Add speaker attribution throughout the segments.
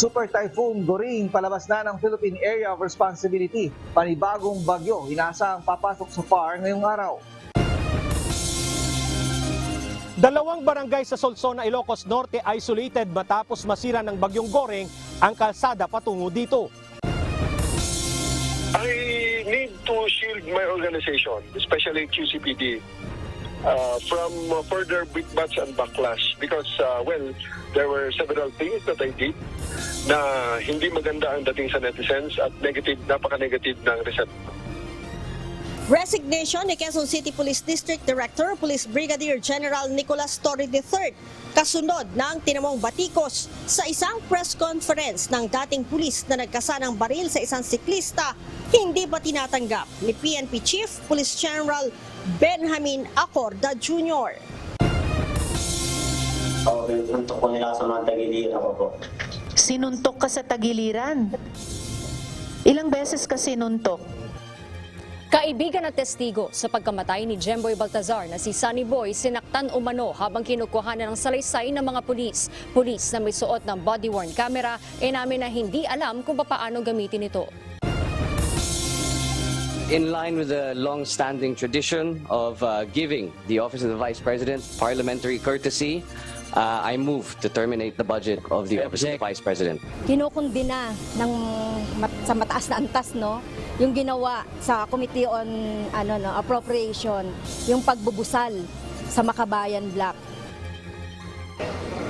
Speaker 1: Super Typhoon Goring palabas na ng Philippine Area of Responsibility. Panibagong bagyo, inaasahang papasok sa PAR ngayong araw.
Speaker 2: Dalawang barangay sa Solsona, Ilocos Norte isolated matapos masira ng bagyong Goring ang kalsada patungo dito.
Speaker 3: I need to shield my organization, especially QCPD, from further big-bats and backlash because, there were several things that I did na hindi maganda ang dating sa netizens at napaka-negative ng result.
Speaker 4: Resignation ni Quezon City Police District Director Police Brigadier General Nicolas Torre III kasunod ng tinamong batikos sa isang press conference ng dating pulis na nagkasa ng baril sa isang siklista, hindi ba tinatanggap ni PNP Chief Police General Benjamin Acorda Jr.
Speaker 5: Sinuntok po nila sa mga tagiliran ako po.
Speaker 6: Sinuntok ka sa tagiliran? Ilang beses ka sinuntok?
Speaker 7: Kaibigan at testigo sa pagkamatay ni Jemboy Baltazar na si Sunny Boy sinaktan umano habang kinukuhanan ng salaysay ng mga pulis. Pulis na may suot ng body-worn camera namin na hindi alam kung paano gamitin ito.
Speaker 8: In line with the long-standing tradition of giving the Office of the Vice President parliamentary courtesy, I move to terminate the budget of the Office of the Vice President.
Speaker 9: Kinukundina sa mataas na antas, no? Yung ginawa sa Committee on Appropriation, yung pagbubusal sa Makabayan Block.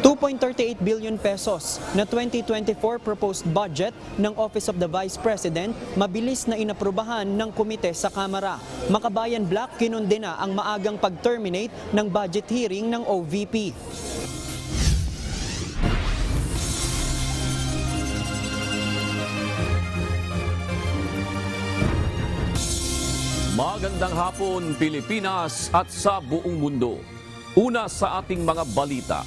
Speaker 10: 2.38 billion pesos na 2024 proposed budget ng Office of the Vice President mabilis na inaprubahan ng komite sa Kamara. Makabayan Block kinundina ang maagang pag-terminate ng budget hearing ng OVP.
Speaker 11: Magandang hapon Pilipinas at sa buong mundo. Una sa ating mga balita.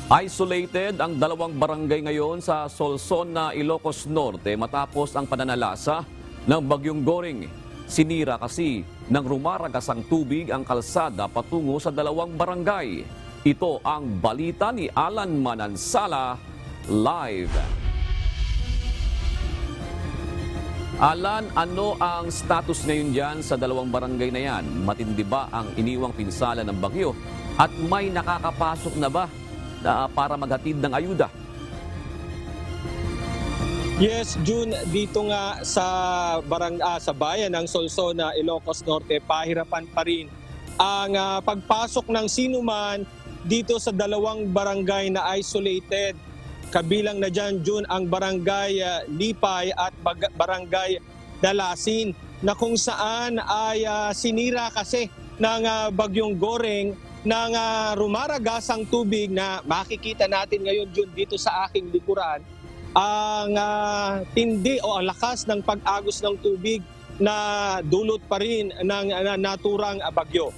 Speaker 11: Isolated ang dalawang barangay ngayon sa Solsona, Ilocos Norte matapos ang pananalasa ng bagyong Goring. Sinira kasi ng rumaragasang tubig ang kalsada patungo sa dalawang barangay. Ito ang balita ni Alan Manansala live. Alan, ano ang status ngayon dyan sa dalawang barangay na yan? Matindi ba ang iniwang pinsala ng bagyo? At may nakakapasok na ba para maghatid ng ayuda?
Speaker 2: Yes, June, dito nga sa bayan ng Solsona, Ilocos Norte, pahirapan pa rin ang pagpasok ng sinuman dito sa dalawang barangay na isolated. Kabilang na dyan, June, ang barangay Lipay at barangay Dalasin na kung saan ay sinira kasi ng bagyong Goring ng rumaragasang tubig na makikita natin ngayon, June, dito sa aking likuran. Ang tindi o ang lakas ng pag-agos ng tubig na dulot pa rin ng naturang bagyo.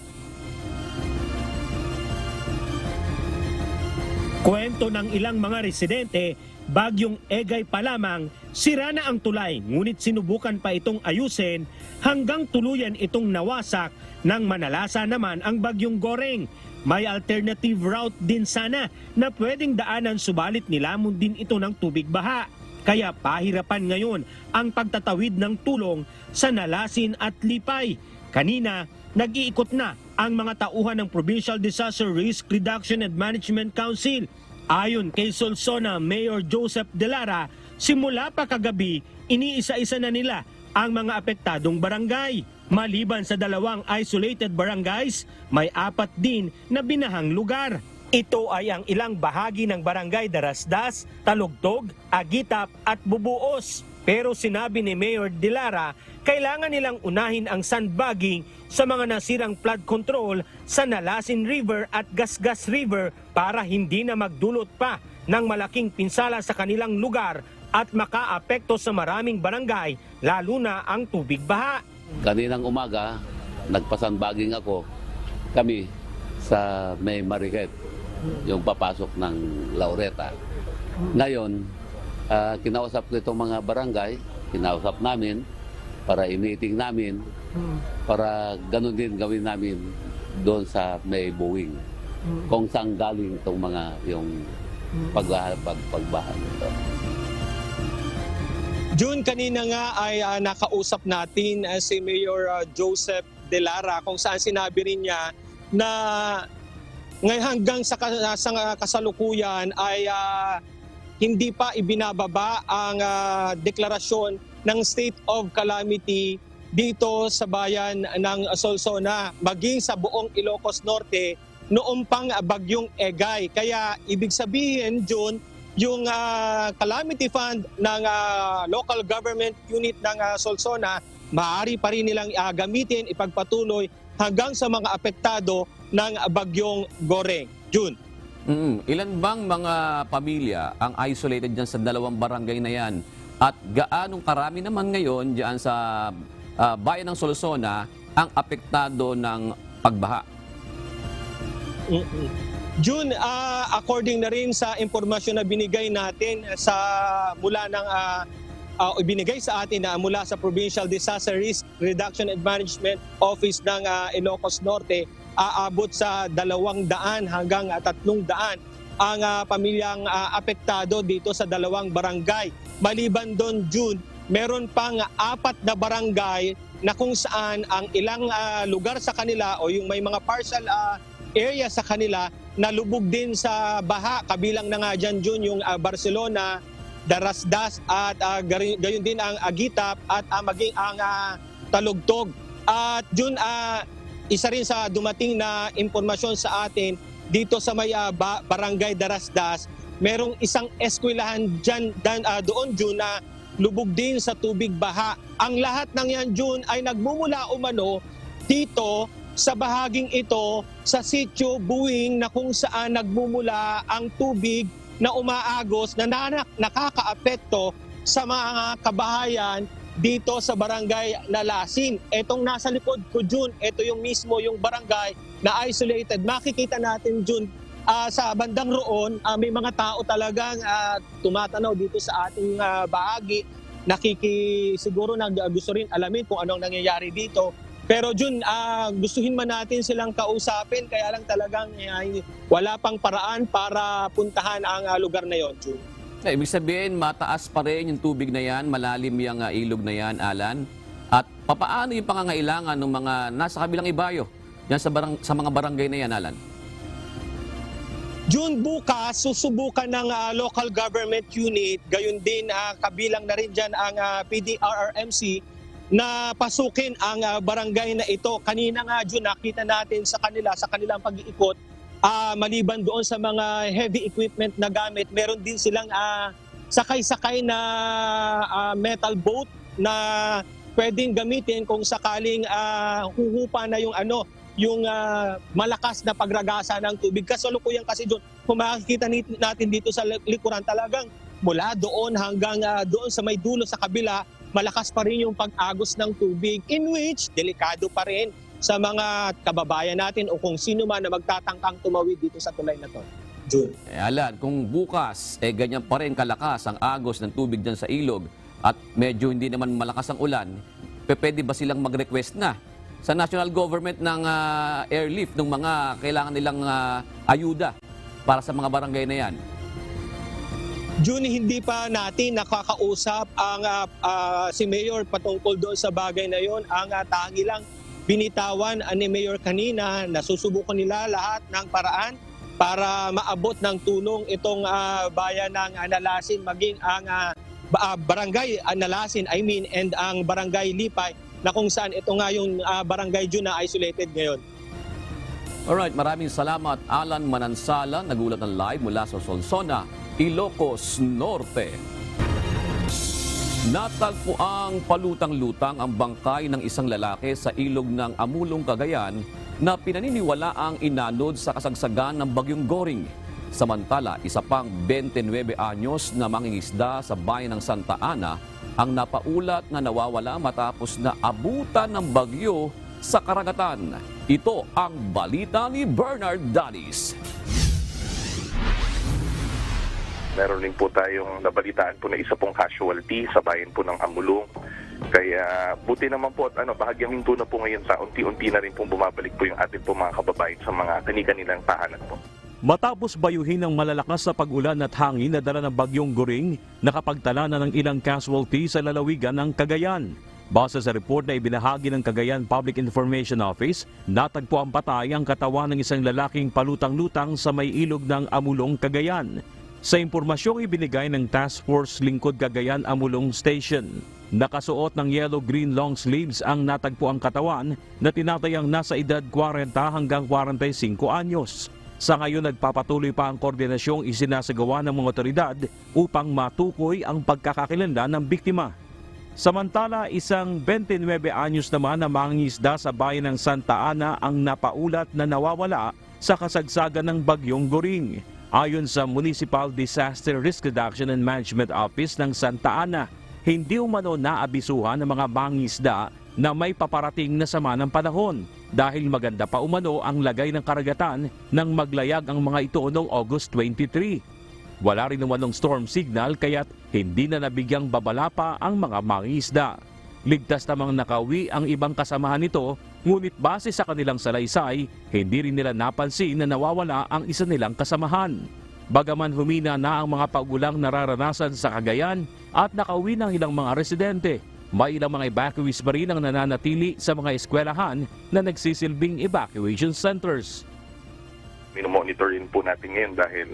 Speaker 2: Kwento ng ilang mga residente, bagyong Egay pa lamang, sira na ang tulay ngunit sinubukan pa itong ayusin hanggang tuluyan itong nawasak nang manalasa naman ang bagyong Goring. May alternative route din sana na pwedeng daanan subalit nilamon din ito ng tubig baha. Kaya pahirapan ngayon ang pagtatawid ng tulong sa Nalasin at Lipay. Kanina, nag-iikot na ang mga tauhan ng Provincial Disaster Risk Reduction and Management Council. Ayon kay Solsona Mayor Joseph De Lara, simula pa kagabi, iniisa-isa na nila ang mga apektadong barangay. Maliban sa dalawang isolated barangays, may 4 din na binahang lugar. Ito ay ang ilang bahagi ng barangay Darasdas, Talugtog, Agitap at Bubuos. Pero sinabi ni Mayor De Lara, kailangan nilang unahin ang sandbagging sa mga nasirang flood control sa Nalasin River at Gasgas River para hindi na magdulot pa ng malaking pinsala sa kanilang lugar at makaapekto sa maraming barangay, lalo na ang tubig baha.
Speaker 12: Kaninang umaga, nagpa-sandbagging kami sa May Mariquet, yung papasok ng Laureta. Ngayon, kinausap ko itong mga barangay, kinausap namin para i-meeting namin, para ganun din gawin namin doon sa May Boeing. Kung saan galing itong mga yung pagbahan nito.
Speaker 13: June, kanina nga ay nakausap natin si Mayor Joseph De Lara kung saan sinabi rin niya na ngayon hanggang sa kasalukuyan ay hindi pa ibinababa ang deklarasyon ng state of calamity dito sa bayan ng Solsona, maging sa buong Ilocos Norte noong pang bagyong Egay. Kaya ibig sabihin, June, yung calamity fund ng local government unit ng Solsona, maaari pa rin nilang gamitin, ipagpatuloy hanggang sa mga apektado ng bagyong Goreng. June.
Speaker 11: Ilan bang mga pamilya ang isolated dyan sa dalawang barangay na yan? At gaanong karami naman ngayon dyan sa bayan ng Solsona ang apektado ng pagbaha?
Speaker 13: June, according na rin sa impormasyon na binigay natin mula ng ibinigay sa atin mula sa Provincial Disaster Risk Reduction and Management Office ng Ilocos Norte, aabot sa 200 hanggang 300 ang pamilyang apektado dito sa dalawang barangay. Maliban doon, June, meron pang 4 na barangay na kung saan ang ilang lugar sa kanila o yung may mga partial area sa kanila na lubog din sa baha. Kabilang na nga dyan, June, yung Barcelona, Darasdas at gayon din ang Agitap at maging ang Talugtog. At June, isa rin sa dumating na impormasyon sa atin dito sa may barangay Darasdas, merong isang eskwelahan dyan, doon, June, na lubog din sa tubig baha. Ang lahat ng yan, June, ay nagmumula umano dito sa bahaging ito sa sitio Buwing na kung saan nagmumula ang tubig na umaagos na nakakaapekto sa mga kabahayan dito sa barangay Nalasin. Etong nasa likod ko, June, ito yung mismo yung barangay na isolated. Makikita natin, June, sa bandang roon, may mga tao talagang tumatanaw dito sa ating bahagi. Siguro gusto rin alamin kung anong nangyayari dito. Pero June, gustuhin man natin silang kausapin, kaya lang talagang wala pang paraan para puntahan ang lugar na yon, June.
Speaker 11: Ibig sabihin, mataas pa rin yung tubig na yan, malalim yung ilog na yan, Alan. At papaano yung pangangailangan ng mga nasa kabilang ibayo yan sa mga barangay na yan, Alan?
Speaker 13: June, bukas susubukan ng local government unit, gayon din kabilang na rin dyan ang PDRRMC na pasukin ang barangay na ito. Kanina nga, June, nakita natin sa kanilang pag-iikot, maliban doon sa mga heavy equipment na gamit, meron din silang sakay-sakay na metal boat na pwedeng gamitin kung sakaling huhupa na yung malakas na pagragasa ng tubig. Kasalukuyan kasi doon, kung makikita natin dito sa likuran, talagang mula doon hanggang doon sa may dulo sa kabila, malakas pa rin yung pag-agos ng tubig, in which delikado pa rin sa mga kababayan natin o kung sino man na magtatangkang tumawid dito sa tulay na to. June.
Speaker 11: Alan, kung bukas ganyan pa rin kalakas ang agos ng tubig dyan sa ilog at medyo hindi naman malakas ang ulan, pwede ba silang mag-request na sa national government ng airlift ng mga kailangan nilang ayuda para sa mga barangay na yan?
Speaker 13: June, hindi pa natin nakakausap ang si Mayor patungkol doon sa bagay na yon. Ang tangi lang binitawan ni Mayor kanina na susubukan nila lahat ng paraan para maabot ng tulong itong bayan ng Nalasin, maging ang barangay Nalasin, and ang barangay Lipay, na kung saan ito nga yung barangay June na isolated ngayon.
Speaker 11: Alright, maraming salamat Alan Manansala, nagulat ng live mula sa Solsona, Ilocos Norte. Natagpuang palutang-lutang ang bangkay ng isang lalaki sa ilog ng Amulong, Cagayan na pinaniniwalaang inanod sa kasagsagan ng bagyong Goring. Samantala, isa pang 29 anyos na mangingisda sa bayan ng Santa Ana ang napaulat na nawawala matapos na abutan ng bagyo sa karagatan. Ito ang balita ni Bernard Danis.
Speaker 14: Meron din po tayong nabalitaan po na isa pong casualty sa bayan po ng Amulong. Kaya buti naman po at bahagyang hinto na po ngayon sa unti-unti na rin pong bumabalik po yung ating po mga kababayan sa mga kani-kanilang tahanan po.
Speaker 11: Matapos bayuhin ng malalakas na pag-ulan at hangin na dala ng bagyong Goring, nakapagtala na ng ilang casualty sa lalawigan ng Cagayan. Base sa report na ibinahagi ng Cagayan Public Information Office, natagpo ang patay ang katawan ng isang lalaking palutang-lutang sa may ilog ng Amulong, Cagayan. Sa impormasyong ibinigay ng Task Force Lingkod Cagayan Amulong Station, nakasuot ng yellow-green long sleeves ang natagpo ang katawan na tinatayang nasa edad 40 hanggang 45 anyos. Sa ngayon, nagpapatuloy pa ang koordinasyong isinasagawa ng mga otoridad upang matukoy ang pagkakakilanlan ng biktima. Samantala, isang 29 anyos naman na mangingisda sa bayan ng Santa Ana ang napaulat na nawawala sa kasagsagan ng bagyong Goring. Ayon sa Municipal Disaster Risk Reduction and Management Office ng Santa Ana, hindi umano naabisuhan ng mga mangingisda na may paparating na sama ng panahon dahil maganda pa umano ang lagay ng karagatan nang maglayag ang mga ito noong August 23. Wala rin umanong storm signal kaya't hindi na nabigyang babala pa ang mga mangingisda. Ligtas namang nakauwi ang ibang kasamahan nito, ngunit base sa kanilang salaysay, hindi rin nila napansin na nawawala ang isa nilang kasamahan. Bagaman humina na ang mga pag-ulang nararanasan sa Cagayan at nakauwi ng ilang mga residente, may ilang mga evacuees pa rin ang nananatili sa mga eskwelahan na nagsisilbing evacuation centers.
Speaker 14: Minomonitor rin po natin ngayon dahil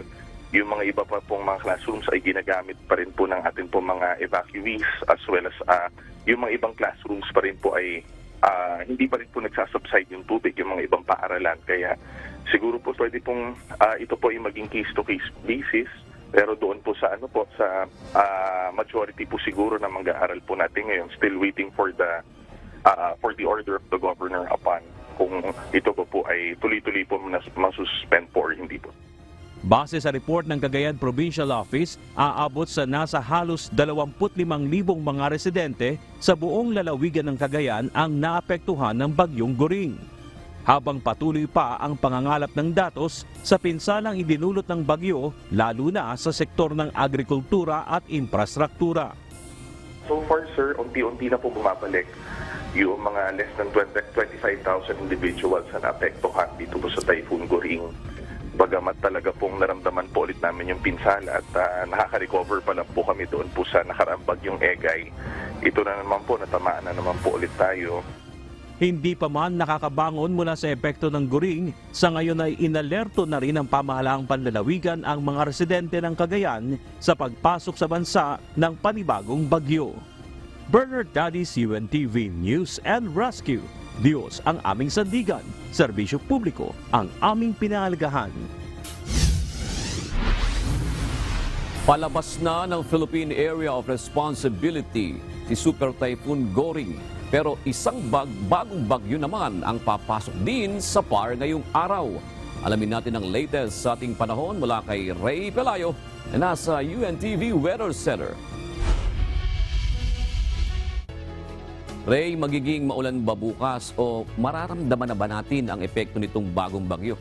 Speaker 14: yung mga iba pa pong mga classrooms ay ginagamit pa rin po ng atin po mga evacuees as well as yung mga ibang classrooms pa rin po ay hindi pa rin po nagsasubside yung tubig, yung mga ibang paaralan. Kaya siguro po pwede pong ito po ay maging case-to-case basis. Pero doon po sa sa majority po siguro na mag-aaral po natin ngayon, still waiting for the order of the governor upon kung ito po ay tuloy-tuloy po masuspend po or hindi po.
Speaker 11: Base sa report ng Cagayan Provincial Office, aabot sa nasa halos 25,000 mga residente sa buong lalawigan ng Cagayan ang naapektuhan ng bagyong Goring. Habang patuloy pa ang pangangalap ng datos sa pinsalang idinulot ng bagyo, lalo na sa sektor ng agrikultura at infrastruktura.
Speaker 14: So far, sir, unti-unti na po bumabalik yung mga less than 25,000 individuals na naapektuhan dito po sa Typhoon Goring. Bagamat talaga pong naramdaman po ulit namin yung pinsala at nakaka-recover pa lang po kami doon po sa nakaraang bagyong Egay. Ito na naman po, natamaan na naman po ulit tayo.
Speaker 11: Hindi pa man nakakabangon mula sa epekto ng Goring, sa ngayon ay inalerto na rin ng pamahalaang panlalawigan ang mga residente ng Cagayan sa pagpasok sa bansa ng panibagong bagyo. Bernard Dadis, UNTV News and Rescue. Diyos ang aming sandigan, serbisyo publiko ang aming pinahalagahan. Palabas na ng Philippine Area of Responsibility si Super Typhoon Goring. Pero isang bagong bagyo naman ang papasok din sa PAR ngayong araw. Alamin natin ang latest sa ating panahon mula kay Ray Pelayo na nasa UNTV Weather Center. Ray, magiging maulan ba bukas o mararamdaman na ba natin ang epekto nitong bagong bagyo?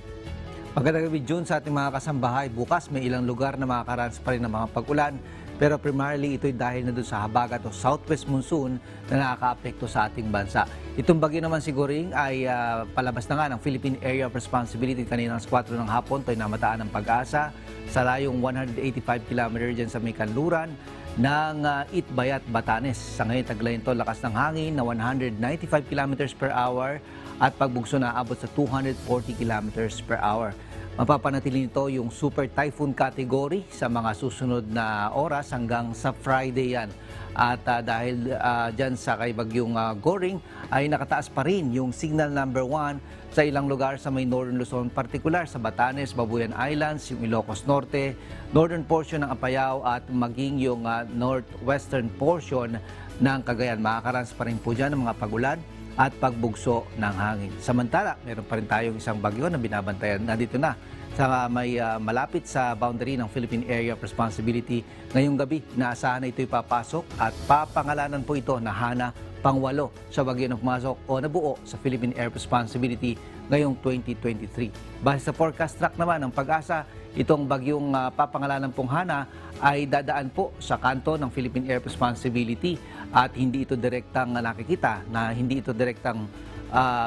Speaker 15: Magandang gabi, June, sa ating mga kasambahay. Bukas may ilang lugar na makakaranas pa rin ng mga pag-ulan. Pero primarily ito'y dahil na doon sa habagat o southwest monsoon na nakaka-apekto sa ating bansa. Itong bagyo naman si Goring ay palabas na nga ng Philippine Area of Responsibility kanina ng 4 ng hapon. Ito'y namataan ng Pag-asa sa layong 185 km dyan sa may kanluran ng Itbayat, Batanes. Sa ngayon, taglayin ito lakas ng hangin na 195 km per hour at pagbugso na abot sa 240 km per hour. Mapapanatili nito yung super typhoon category sa mga susunod na oras hanggang sa Friday yan. At dahil dyan sa kay bagyong Goring ay nakataas pa rin yung signal number 1 sa ilang lugar sa may Northern Luzon, particular sa Batanes, Babuyan Islands, yung Ilocos Norte, northern portion ng Apayao at maging yung northwestern portion ng Cagayan. Makakaranas pa rin po dyan ng mga pagulan at pagbugso ng hangin. Samantala, meron pa rin tayong isang bagyo na binabantayan. Nandito na sa may malapit sa boundary ng Philippine Area of Responsibility. Ngayong gabi, inaasahan na ito'y papasok at papangalanan po ito na Hana Pang-8 sa bagyo na pumasok o nabuo sa Philippine Area of Responsibility ngayong 2023. Base sa forecast track naman ng Pag-asa, itong bagyong papangalanan pong Hana ay dadaan po sa kanto ng Philippine Area of Responsibility at hindi ito direktang nakikita, na hindi ito direktang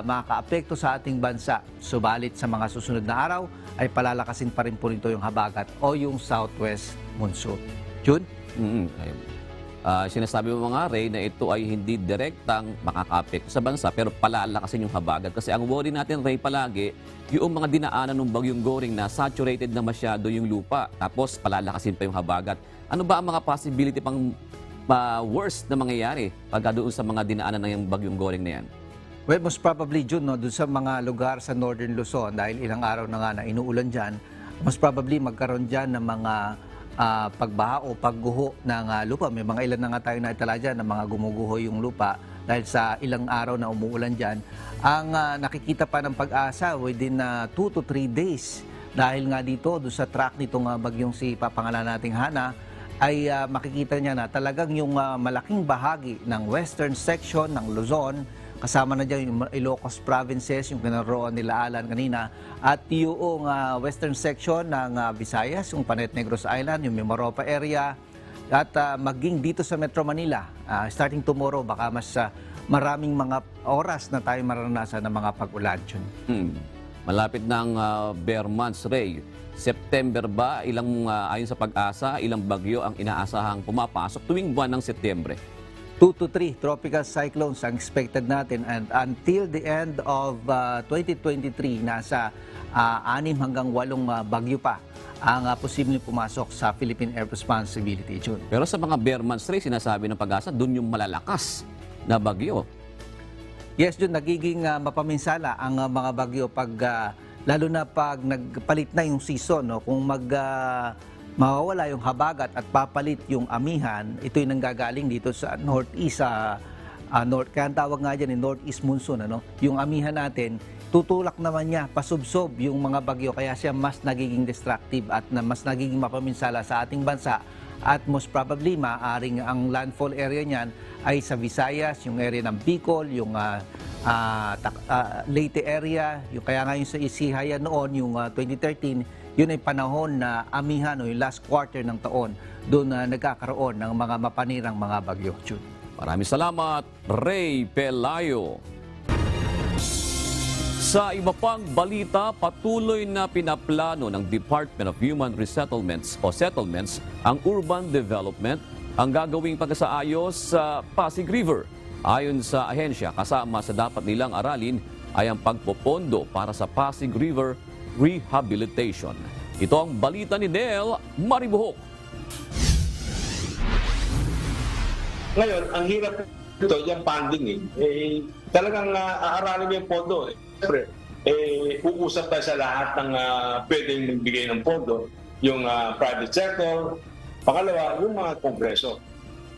Speaker 15: makakaapekto sa ating bansa. Subalit sa mga susunod na araw ay palalakasin pa rin po nito yung habagat o yung southwest monsoon. June?
Speaker 11: Sinasabi mo mga Ray na ito ay hindi direktang makakaapekto sa bansa pero palalakasin yung habagat. Kasi ang worry natin, Ray, palagi, yung mga dinaanan ng bagyong Goring na saturated na masyado yung lupa. Tapos palalakasin pa yung habagat. Ano ba ang mga possibility pang worst na mangyayari pag doon sa mga dinaanan ng bagyong Goring na yan?
Speaker 15: Well, most probably, June, no, doon sa mga lugar sa Northern Luzon, dahil ilang araw na nga na inuulan dyan, most probably magkaroon dyan ng mga pagbaha o pagguho ng lupa. May mga ilan na nga tayo naitala dyan na mga gumuguho yung lupa dahil sa ilang araw na umuulan dyan. Ang nakikita pa ng Pag-asa within 2 to 3 days dahil nga dito, doon sa track nitong bagyong si papangalan nating Hana, ay makikita niya na talagang yung malaking bahagi ng western section ng Luzon, kasama na dyan yung Ilocos provinces, yung kinaroon nila Alan kanina, at yung western section ng Visayas, yung Panet Negros Island, yung Mimaropa area, at maging dito sa Metro Manila. Starting tomorrow, baka mas maraming mga oras na tayo maranasan ng mga pag-ulan.
Speaker 11: Malapit ng bare months, Ray. September ba, ayon sa Pag-asa, ilang bagyo ang inaasahang pumapasok tuwing buwan ng Setyembre?
Speaker 15: 2 to 3 tropical cyclones ang expected natin, and until the end of 2023, nasa 6 hanggang 8 bagyo pa ang posibleng pumasok sa Philippine Air Responsibility Zone.
Speaker 11: Pero sa mga bare months, Ray, sinasabi ng Pag-asa, doon yung malalakas na bagyo.
Speaker 15: Yes, Jun, nagiging mapaminsala ang mga bagyo pag lalo na pag nagpalit na yung season, no? Kung mawawala yung habagat at papalit yung amihan, ito'y nanggagaling dito sa northeast, kaya ang tawag nga dyan northeast monsoon, ano? Yung amihan natin, tutulak naman niya, pasubsob yung mga bagyo, kaya siya mas nagiging destructive at mas nagiging mapaminsala sa ating bansa. At most probably, maaaring ang landfall area niyan ay sa Visayas, yung area ng Bicol, yung Leyte area, yung kaya nga yung sa Isihayan noon, yung 2013, yun ay panahon na amihan o yung last quarter ng taon, doon nagkakaroon ng mga mapanirang mga bagyo.
Speaker 11: Maraming salamat, Ray Pelayo. Sa iba pang balita, patuloy na pinaplano ng Department of Human Resettlements o Settlements ang urban development ang gagawing pagkasaayos sa Pasig River. Ayon sa ahensya, kasama sa dapat nilang aralin ay ang pagpopondo para sa Pasig River Rehabilitation. Ito ang balita ni Nel Maribuhok.
Speaker 16: Ngayon, ang hirap ito, yung funding talagang aaralin mo yung pondo. Siyempre, uusap tayo sa lahat ng pwedeng magbigay ng pondo, yung private sector, pangalawa, yung mga kongreso.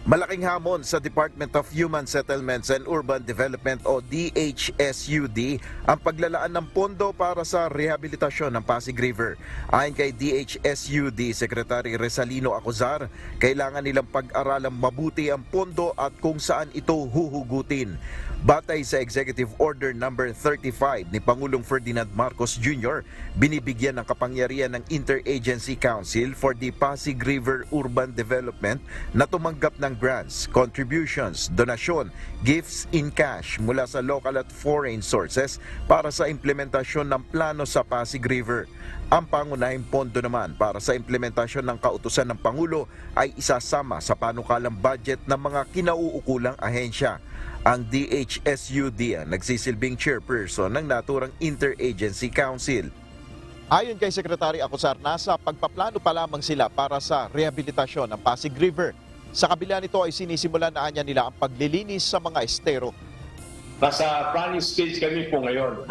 Speaker 17: Malaking hamon sa Department of Human Settlements and Urban Development o DHSUD ang paglalaan ng pondo para sa rehabilitasyon ng Pasig River. Ayon kay DHSUD Secretary Resalino Acuzar, kailangan nilang pag-aralang mabuti ang pondo at kung saan ito huhugutin. Batay sa Executive Order No. 35 ni Pangulong Ferdinand Marcos Jr., binibigyan ng kapangyarihan ng Interagency Council for the Pasig River Urban Development na tumanggap ng grants, contributions, donasyon, gifts in cash mula sa local at foreign sources para sa implementasyon ng plano sa Pasig River. Ang pangunahing pondo naman para sa implementasyon ng kautusan ng Pangulo ay isasama sa panukalang budget ng mga kinauukulang ahensya. Ang DHSUD ang nagsisilbing chairperson ng naturang Interagency Council.
Speaker 18: Ayon kay Secretary Acuzar, nasa pagpaplano pa lamang sila para sa rehabilitasyon ng Pasig River. Sa kabila nito ay sinisimulan na anya nila ang paglilinis sa mga estero.
Speaker 16: Nasa planning stage kami po ngayon.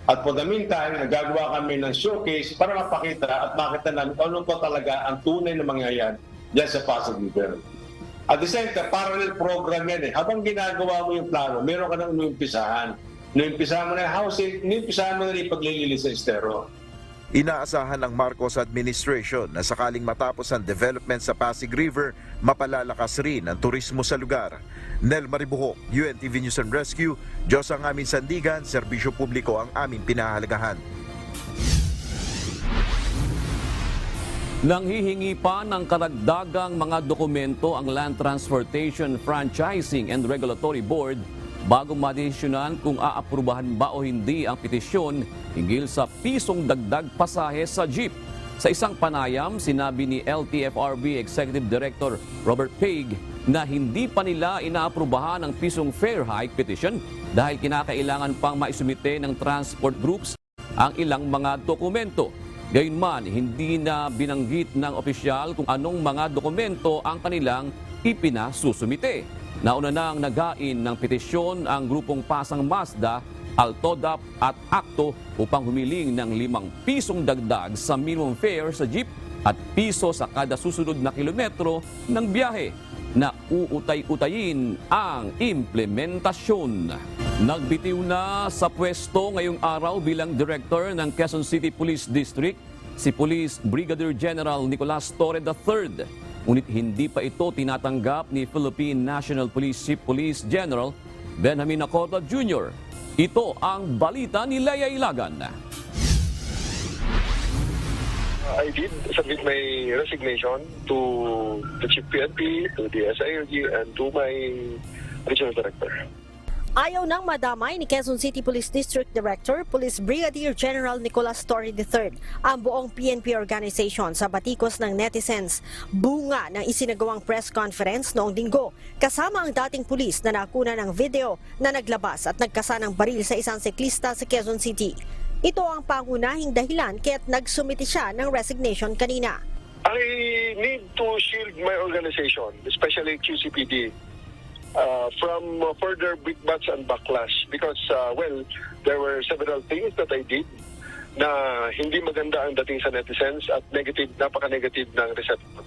Speaker 16: At for the meantime, nagagawa kami ng showcase para mapakita at makita namin ano pa talaga ang tunay na mangyayari dyan sa Pasig River. At the same time, parallel program yan . Habang ginagawa mo yung plano, meron ka nang inumpisahan. Inumpisahan mo na yung housing, inumpisahan mo na yung paglilinis sa estero.
Speaker 17: Inaasahan ng Marcos administration na sakaling matapos ang development sa Pasig River, mapalalakas rin ang turismo sa lugar. Nel Maribuhok, UNTV News and Rescue, Diyos ang aming sandigan, serbisyo publiko ang aming pinahahalagahan.
Speaker 11: Nanghihingi pa ng karagdagang mga dokumento ang Land Transportation Franchising and Regulatory Board bago madesisyonan kung aaprubahan ba o hindi ang petisyon hinggil sa pisong dagdag pasahe sa jeep. Sa isang panayam, sinabi ni LTFRB Executive Director Robert Paig na hindi pa nila inaaprubahan ang pisong fare hike petition dahil kinakailangan pang maisumite ng transport groups ang ilang mga dokumento. Gayunman, hindi na binanggit ng opisyal kung anong mga dokumento ang kanilang ipinasusumite. Nauna nang nagain ng petisyon ang grupong Pasang Mazda, Altodap at Akto upang humiling ng 5 pisong dagdag sa minimum fare sa jeep at piso sa kada susunod na kilometro ng biyahe na uutay-utayin ang implementasyon. Nagbitiw na sa pwesto ngayong araw bilang Director ng Quezon City Police District si Police Brigadier General Nicolas Torre III. Ngunit hindi pa ito tinatanggap ni Philippine National Police Chief Police General Benjamin Acorda Jr. Ito ang balita ni Leia Ilagan.
Speaker 3: I did submit my resignation to the Chief PNP, to the SILG, and to my Regional Director.
Speaker 4: Ayaw nang madamay ni Quezon City Police District Director, Police Brigadier General Nicolas Torre III ang buong PNP organization sa batikos ng netizens. Bunga ng isinagawang press conference noong Linggo kasama ang dating pulis na nakuna ng video na naglabas at nagkasa ng baril sa isang siklista sa Quezon City. Ito ang pangunahing dahilan kaya't nagsumiti siya ng resignation kanina.
Speaker 3: I need to shield my organization, especially QCPD, from further brickbats and backlash because, there were several things that I did na hindi maganda ang dating sa netizens at napaka-negative ng reception.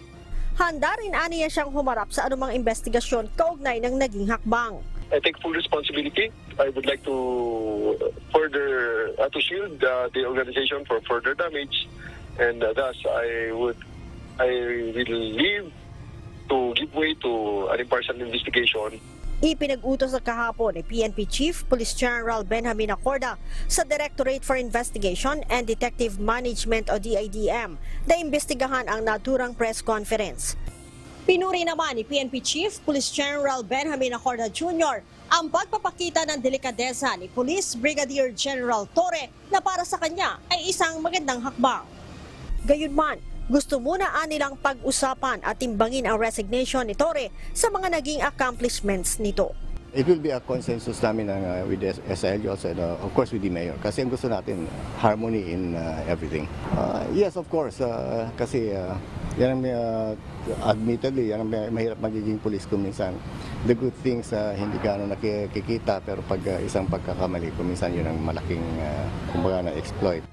Speaker 4: Handa rin aniya siyang humarap sa anumang investigasyon kaugnay ng naging hakbang.
Speaker 3: I take full responsibility. I would like to further to shield the organization for further damage, and thus I will leave to give way to an impartial investigation.
Speaker 4: Ipinag-utos sa kahapon ni PNP Chief Police General Benjamin Acorda sa Directorate for Investigation and Detective Management o DIDM na imbestigahan ang naturang press conference. Pinuri naman ni PNP Chief Police General Benjamin Acorda Jr. ang pagpapakita ng delikadesa ni Police Brigadier General Torre na para sa kanya ay isang magandang hakbang. Gayunman, gusto muna nilang pag-usapan at timbangin ang resignation ni Torre sa mga naging accomplishments nito.
Speaker 19: It will be a consensus namin with the SILG also, and of course with the mayor. Kasi ang gusto natin, harmony in everything. Yes, of course, kasi yan ang admittedly, yan ang mahirap magiging police kung minsan. The good things, hindi gano'n nakikita, pero pag isang pagkakamali, kung minsan yun ang malaking, kumbaga na-exploit.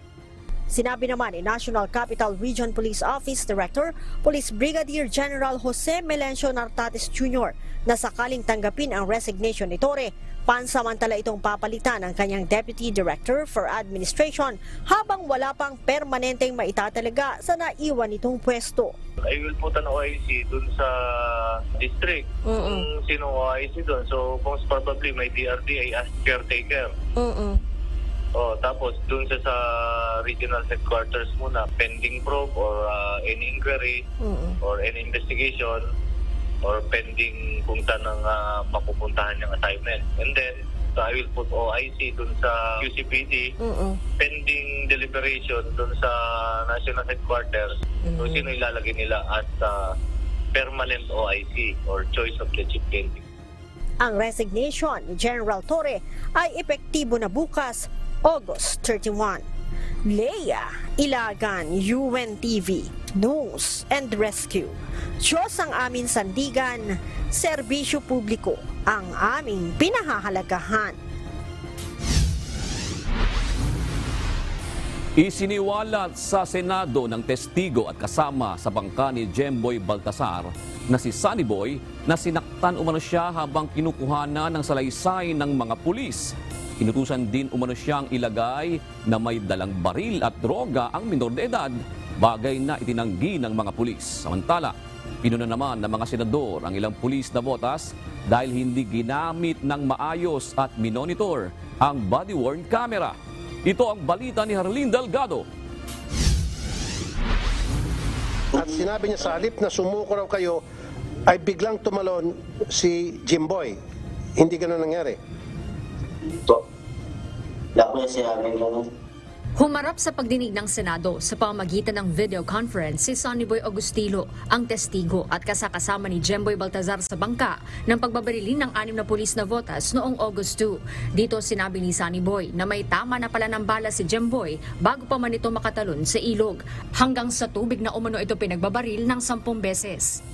Speaker 4: Sinabi naman ni National Capital Region Police Office Director, Police Brigadier General Jose Melencio Nartates Jr. na sakaling tanggapin ang resignation ni Torre, pansamantala itong papalitan ng kanyang Deputy Director for Administration habang wala pang permanenteng maitatalaga sa naiwan nitong pwesto.
Speaker 20: I will put an OIC dun sa district. Kung sino OIC dun. So most probably may DRDA as caretaker. Tapos dun sa regional headquarters muna, pending probe or any inquiry or any investigation or pending kung saan ang mapupuntahan yung assignment. And then, so I will put OIC dun sa QCPD, pending deliberation dun sa national headquarters. So sino ilalagay nila as permanent OIC or choice of the chief PNP.
Speaker 4: Ang resignation ni General Torre ay epektibo na bukas, August 31. Leia Ilagan, UNTV, News and Rescue. Diyos ang aming sandigan, serbisyo publiko ang aming pinahahalagahan.
Speaker 11: Isiniwalat sa Senado ng testigo at kasama sa bangka ni Jemboy Baltasar na si Sunny Boy na sinaktan umano siya habang kinukuhanan ng salaysay ng mga pulis. Inutusan din umano siyang ilagay na may dalang baril at droga ang minor de edad, bagay na itinanggi ng mga pulis. Samantala, pinuna naman ng mga senador ang ilang pulis na botas dahil hindi ginamit ng maayos at minonitor ang body-worn camera. Ito ang balita ni Harleen Delgado.
Speaker 21: At sinabi niya sa halip na sumuko raw kayo, ay biglang tumalon si Jimboy. Hindi ganun nangyari.
Speaker 5: Po. Wala po yung sinabing gano'n.
Speaker 7: Humarap sa pagdinig ng Senado sa pamamagitan ng video conference si Sonny Boy Agustilo, ang testigo at kasakasama ni Jemboy Baltazar sa bangka ng pagbabarilin ng 6 na pulis na votas noong August 2. Dito sinabi ni Sonny Boy na may tama na pala ng bala si Jemboy bago pa man ito makatalon sa ilog. Hanggang sa tubig na umano ito pinagbabaril ng 10 beses.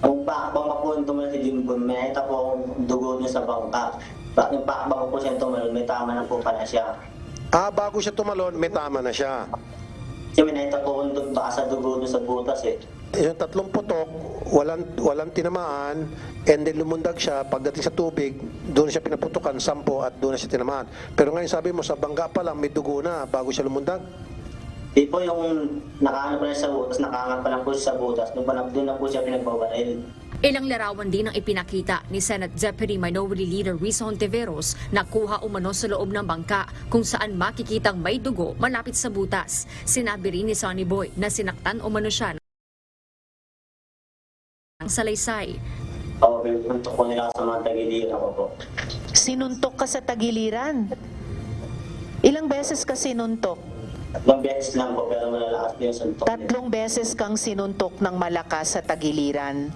Speaker 5: Ang pakbang po yung tumalon si Jimbo, may nakita po akong dugo niya sa bangka. Yung pakbang po siya tumalon, may tama na po pala siya.
Speaker 21: Bago siya tumalon, may tama na siya.
Speaker 5: Kasi may nakita po akong baka sa dugo niya sa butas eh.
Speaker 21: Yung 3 putok, walang tinamaan, and then lumundag siya, pagdating sa tubig, doon siya pinaputukan, 10 at doon na siya tinamaan. Pero ngayon sabi mo, sa bangga pa lang, may dugo na bago siya lumundag.
Speaker 5: Di po yung nakaano pa lang sa butas, nakaangat pa lang po siya sa butas, doon na po siya pinagbabaril.
Speaker 7: Ilang larawan din ang ipinakita ni Senate Deputy Minority Leader Risa Hontiveros na kuha umano sa loob ng bangka kung saan makikitang may dugo malapit sa butas. Sinabi rin ni Sonny Boy na sinaktan umano siya ng salaysay.
Speaker 5: Oo, pinuntok ko nila sa mga tagiliran ko po.
Speaker 6: Sinuntok ka sa tagiliran? Ilang beses ka sinuntok?
Speaker 5: 3 beses lang po, pero malalakas din yung suntok.
Speaker 6: 3 beses kang sinuntok ng malakas sa tagiliran.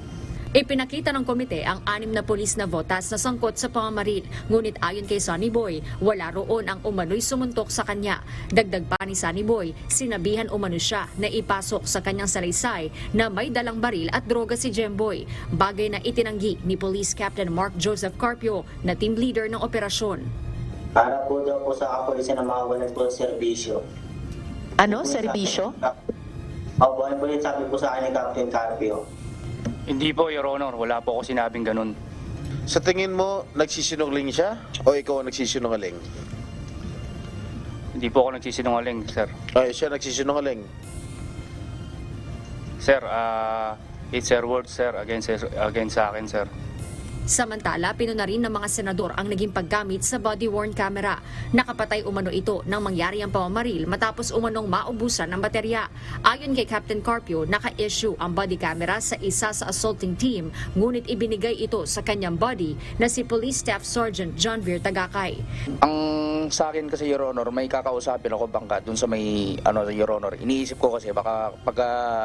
Speaker 7: Ipinakita ng komite ang 6 na pulis na votas na sangkot sa pamamaril. Ngunit ayon kay Sonny Boy, wala roon ang umano'y sumuntok sa kanya. Dagdag pa ni Sonny Boy, sinabihan umano siya na ipasok sa kanyang salaysay na may dalang baril at droga si Jemboy. Bagay na itinanggi ni Police Captain Mark Joseph Carpio na team leader ng operasyon.
Speaker 5: Para po daw po sa kapulisan na makawalan po sa serbisyo.
Speaker 6: Ano? Serbisyo?
Speaker 5: Opo, ano po yung sabi po sa akin ni Captain Carpio.
Speaker 1: Hindi po, Your Honor. Wala po ako sinabing ganun.
Speaker 21: Sa tingin mo, nagsisinungaling siya o ikaw ang nagsisinungaling?
Speaker 1: Hindi po ako nagsisinungaling, sir.
Speaker 21: Ay, siya nagsisinungaling.
Speaker 1: Sir, it's her word, sir, against sa akin, sir.
Speaker 7: Samantala, pinuna rin ng mga senador ang naging paggamit sa body-worn camera. Nakapatay umano ito nang mangyari ang pamamaril matapos umanong maubusan ng baterya. Ayon kay Captain Carpio, naka-issue ang body camera sa isa sa assaulting team, ngunit ibinigay ito sa kanyang body na si Police Staff Sergeant John Vir Tagakay.
Speaker 1: Ang sa akin kasi, Your Honor, may kakausapin ako bangka dun sa may, Your Honor. Iniisip ko kasi baka pag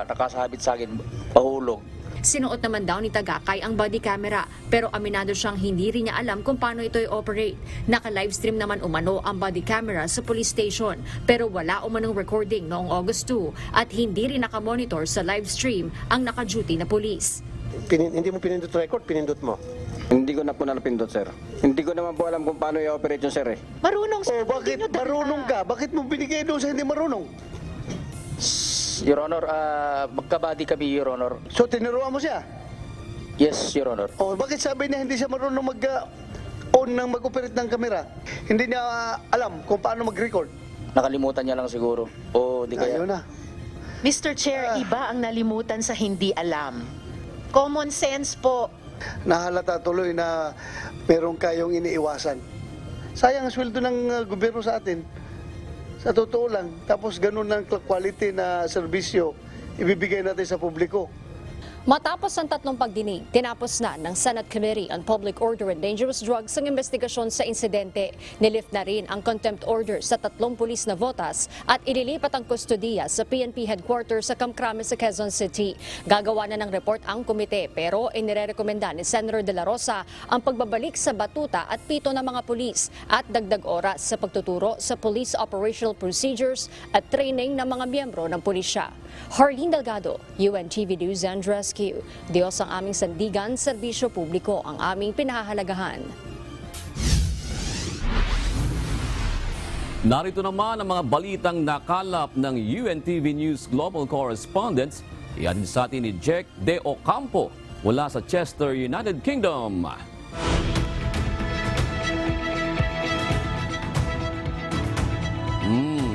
Speaker 1: nakasabit sa akin, pahulog.
Speaker 7: Sinuot naman daw ni Tagakay ang body camera pero aminado siyang hindi rin niya alam kung paano ito i-operate. Naka-livestream naman umano ang body camera sa police station pero wala umanong recording noong August 2 at hindi rin nakamonitor sa livestream ang naka-duty na police.
Speaker 21: Hindi mo pinindot record, pinindot mo?
Speaker 1: Hindi ko na po napindot, sir. Hindi ko naman po alam kung paano i-operate yung sir eh.
Speaker 6: Marunong sir.
Speaker 21: Bakit marunong ka? Bakit mo binigay doon sa hindi marunong?
Speaker 1: Your Honor, magkabady kami, Your Honor.
Speaker 21: So, tinuruan mo siya?
Speaker 1: Yes, Your Honor.
Speaker 21: Bakit sabi niya hindi siya marunong mag-on ng mag-operate ng kamera? Hindi niya alam kung paano mag-record?
Speaker 1: Nakalimutan niya lang siguro. O di kaya...
Speaker 21: Ayun na.
Speaker 6: Mr. Chair, iba ang nalimutan sa hindi alam. Common sense po.
Speaker 21: Nahalata tuloy na meron kayong iniiwasan. Sayang ang sweldo ng gobyerno sa atin. Sa totoo lang, tapos ganun ang quality na serbisyo ibibigay natin sa publiko.
Speaker 7: Matapos ang 3 pagdinig, tinapos na ng Senate Committee on Public Order and Dangerous Drugs ang investigasyon sa insidente. Nilift na rin ang contempt order sa 3 pulis na votas at ililipat ang kustodiya sa PNP headquarters sa Kamkrame sa Quezon City. Gagawa na ng report ang komite pero inirekomenda ni Senator De La Rosa ang pagbabalik sa batuta at pito ng mga pulis at dagdag oras sa pagtuturo sa police operational procedures at training ng mga miyembro ng pulisya. Harleen Delgado, UNTV News and Rescue. Diyos ang aming sandigan, serbisyo publiko ang aming pinahahalagahan.
Speaker 11: Narito naman ang mga balitang nakalap ng UNTV News Global Correspondents. Iyan sa atin ni Jack De Ocampo mula sa Chester, United Kingdom.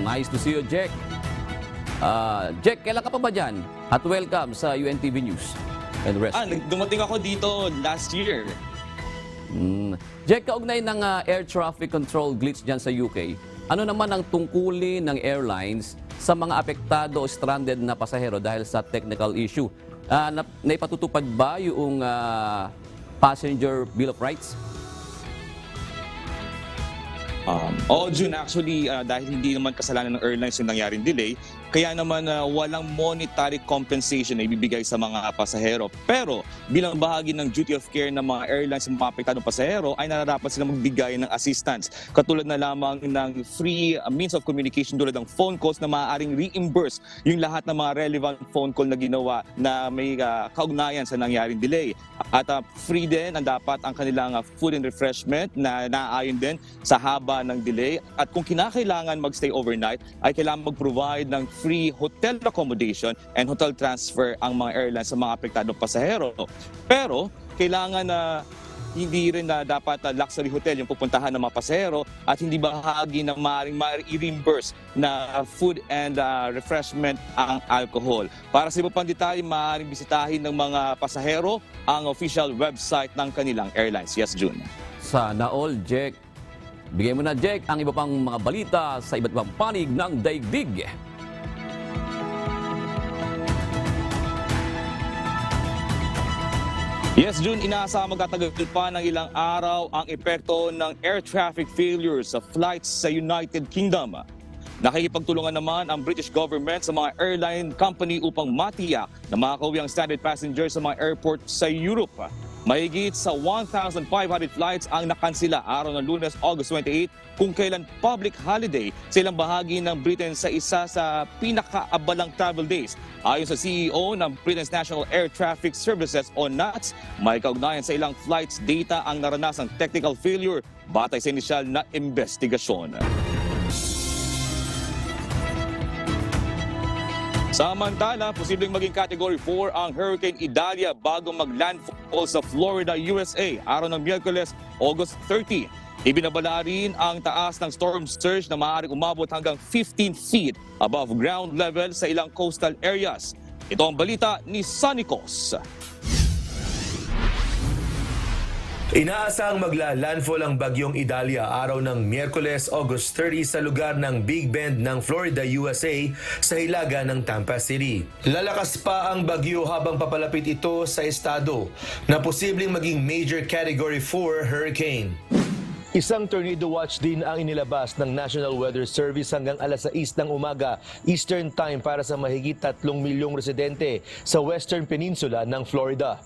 Speaker 11: Nice to see you, Jack. Jack, kailan ka pa ba dyan? At welcome sa UNTV News and Rescue.
Speaker 22: Dumating ako dito last year.
Speaker 11: Jack, kaugnay ng air traffic control glitch dyan sa UK, ano naman ang tungkulin ng airlines sa mga apektado o stranded na pasahero dahil sa technical issue? Naipatutupad ba yung passenger bill of rights?
Speaker 22: Oo, June, actually, dahil hindi naman kasalanan ng airlines yung nangyaring delay, kaya naman walang monetary compensation na ibibigay sa mga pasahero. Pero bilang bahagi ng duty of care ng mga airlines sa mga apektadong pasahero, ay nararapat sila magbigay ng assistance. Katulad na lamang ng free means of communication tulad ng phone calls na maaaring reimburse yung lahat ng mga relevant phone call na ginawa na may kaugnayan sa nangyaring delay. At free din ang dapat ang kanilang food and refreshment na naaayon din sa haba ng delay. At kung kinakailangan magstay overnight, ay kailangan mag-provide ng free hotel accommodation and hotel transfer ang mga airlines sa mga apektadong pasahero. Pero kailangan na hindi rin na dapat luxury hotel yung pupuntahan ng mga pasahero at hindi bahagi ng maaaring i-reimburse na food and refreshment ang alcohol. Para sa iba pang detalye, maaaring bisitahin ng mga pasahero ang official website ng kanilang airlines. Yes, June.
Speaker 11: Sana all, Jack. Bigay mo na, Jack, ang iba pang mga balita sa iba't ibang panig ng daigdig.
Speaker 22: Yes, June, inaasahang magtatagal pa ng ilang araw ang epekto ng air traffic failures sa flights sa United Kingdom. Nakikipagtulungan naman ang British government sa mga airline company upang matiyak na makakauwi ang stranded passengers sa mga airport sa Europe. Mahigit sa 1,500 flights ang nakansila araw ng Lunes, August 28, kung kailan public holiday sa ilang bahagi ng Britain sa isa sa pinakaabalang travel days. Ayon sa CEO ng Britain's National Air Traffic Services o NATS, may kaugnayan sa ilang flights data ang naranasang technical failure batay sa inisyal na investigasyon. Samantala, posibleng maging Category 4 ang Hurricane Idalia bago mag-landfall sa Florida, USA, araw ng Miyerkules, August 30. Ibinabala rin ang taas ng storm surge na maaaring umabot hanggang 15 feet above ground level sa ilang coastal areas. Ito ang balita ni Sunny Cos.
Speaker 8: Inaasahang magla-landfall ang bagyong Idalia araw ng Miyerkules, August 30 sa lugar ng Big Bend ng Florida, USA sa hilaga ng Tampa City. Lalakas pa ang bagyo habang papalapit ito sa estado na posibleng maging major Category 4 hurricane. Isang tornado watch din ang inilabas ng National Weather Service hanggang alas 6 ng umaga Eastern Time para sa mahigit 3 milyong residente sa Western Peninsula ng Florida.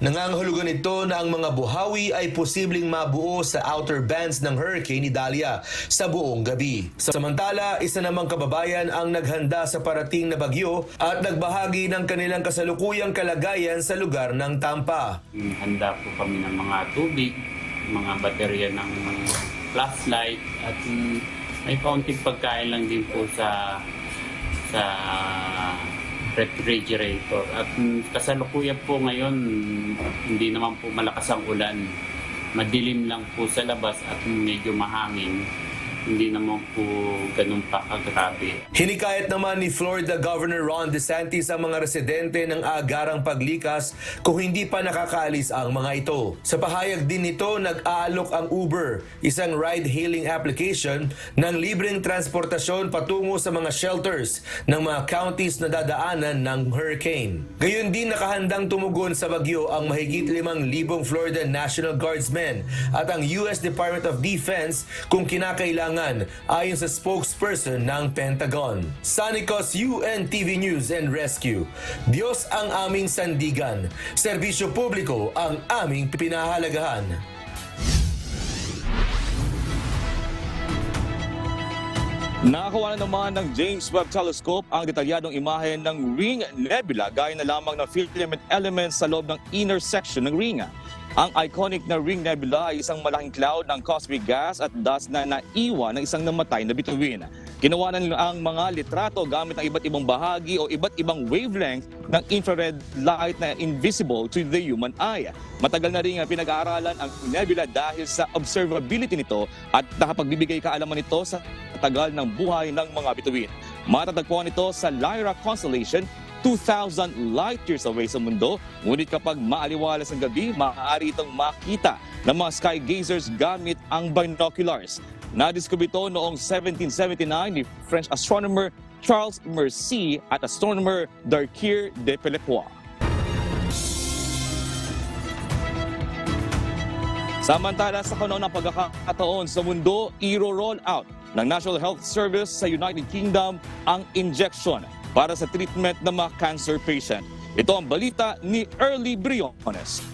Speaker 8: Nangangahulugan ito na ang mga buhawi ay posibleng mabuo sa outer bands ng Hurricane Idalia sa buong gabi. Samantala, isa namang kababayan ang naghanda sa parating na bagyo at nagbahagi ng kanilang kasalukuyang kalagayan sa lugar ng Tampa.
Speaker 9: Handa po kami ng mga tubig, mga baterya ng flashlight at may kaunting pagkain lang din po sa refrigerator. At kasalukuyan po ngayon, hindi naman po malakas ang ulan. Madilim lang po sa labas at medyo mahangin. Hindi naman po ganun pa kagrabe.
Speaker 8: Hinikayat naman ni Florida Governor Ron DeSantis ang mga residente ng agarang paglikas kung hindi pa nakakaalis ang mga ito. Sa pahayag din nito, nag-aalok ang Uber, isang ride-hailing application, ng libreng transportasyon patungo sa mga shelters ng mga counties na dadaanan ng hurricane. Gayon din nakahandang tumugon sa bagyo ang mahigit 5,000 Florida National Guardsmen at ang US Department of Defense kung kinakailangan ayon sa spokesperson ng Pentagon. Sunny Cos, UNTV News and Rescue. Diyos ang aming sandigan. Serbisyo publiko ang aming pinahalagahan.
Speaker 22: Nakakuha na naman ng James Webb Telescope ang detalyadong imahe ng Ring Nebula gaya na lamang ng filament elements sa loob ng inner section ng ring. Ang iconic na Ring Nebula ay isang malaking cloud ng cosmic gas at dust na naiwan ng isang namatay na bituin. Ginawa na ang mga litrato gamit ng iba't ibang bahagi o iba't ibang wavelength ng infrared light na invisible to the human eye. Matagal na rin pinag-aaralan ang nebula dahil sa observability nito at nakapagbibigay kaalaman nito sa tagal ng buhay ng mga bituin. Matatagpuan ito sa Lyra Constellation, 2,000 light years away sa mundo. Ngunit kapag maaliwalas ang gabi, maaari itong makita ng mga sky gazers gamit ang binoculars. Nadiskubre ito noong 1779 ni French astronomer Charles Mercier at astronomer Darquier de Pellepoix. Samantala sa kaunang pagkakataon sa mundo, i-roll out ng National Health Service sa United Kingdom ang injection para sa treatment ng mga cancer patient. Ito ang balita ni Early Briones.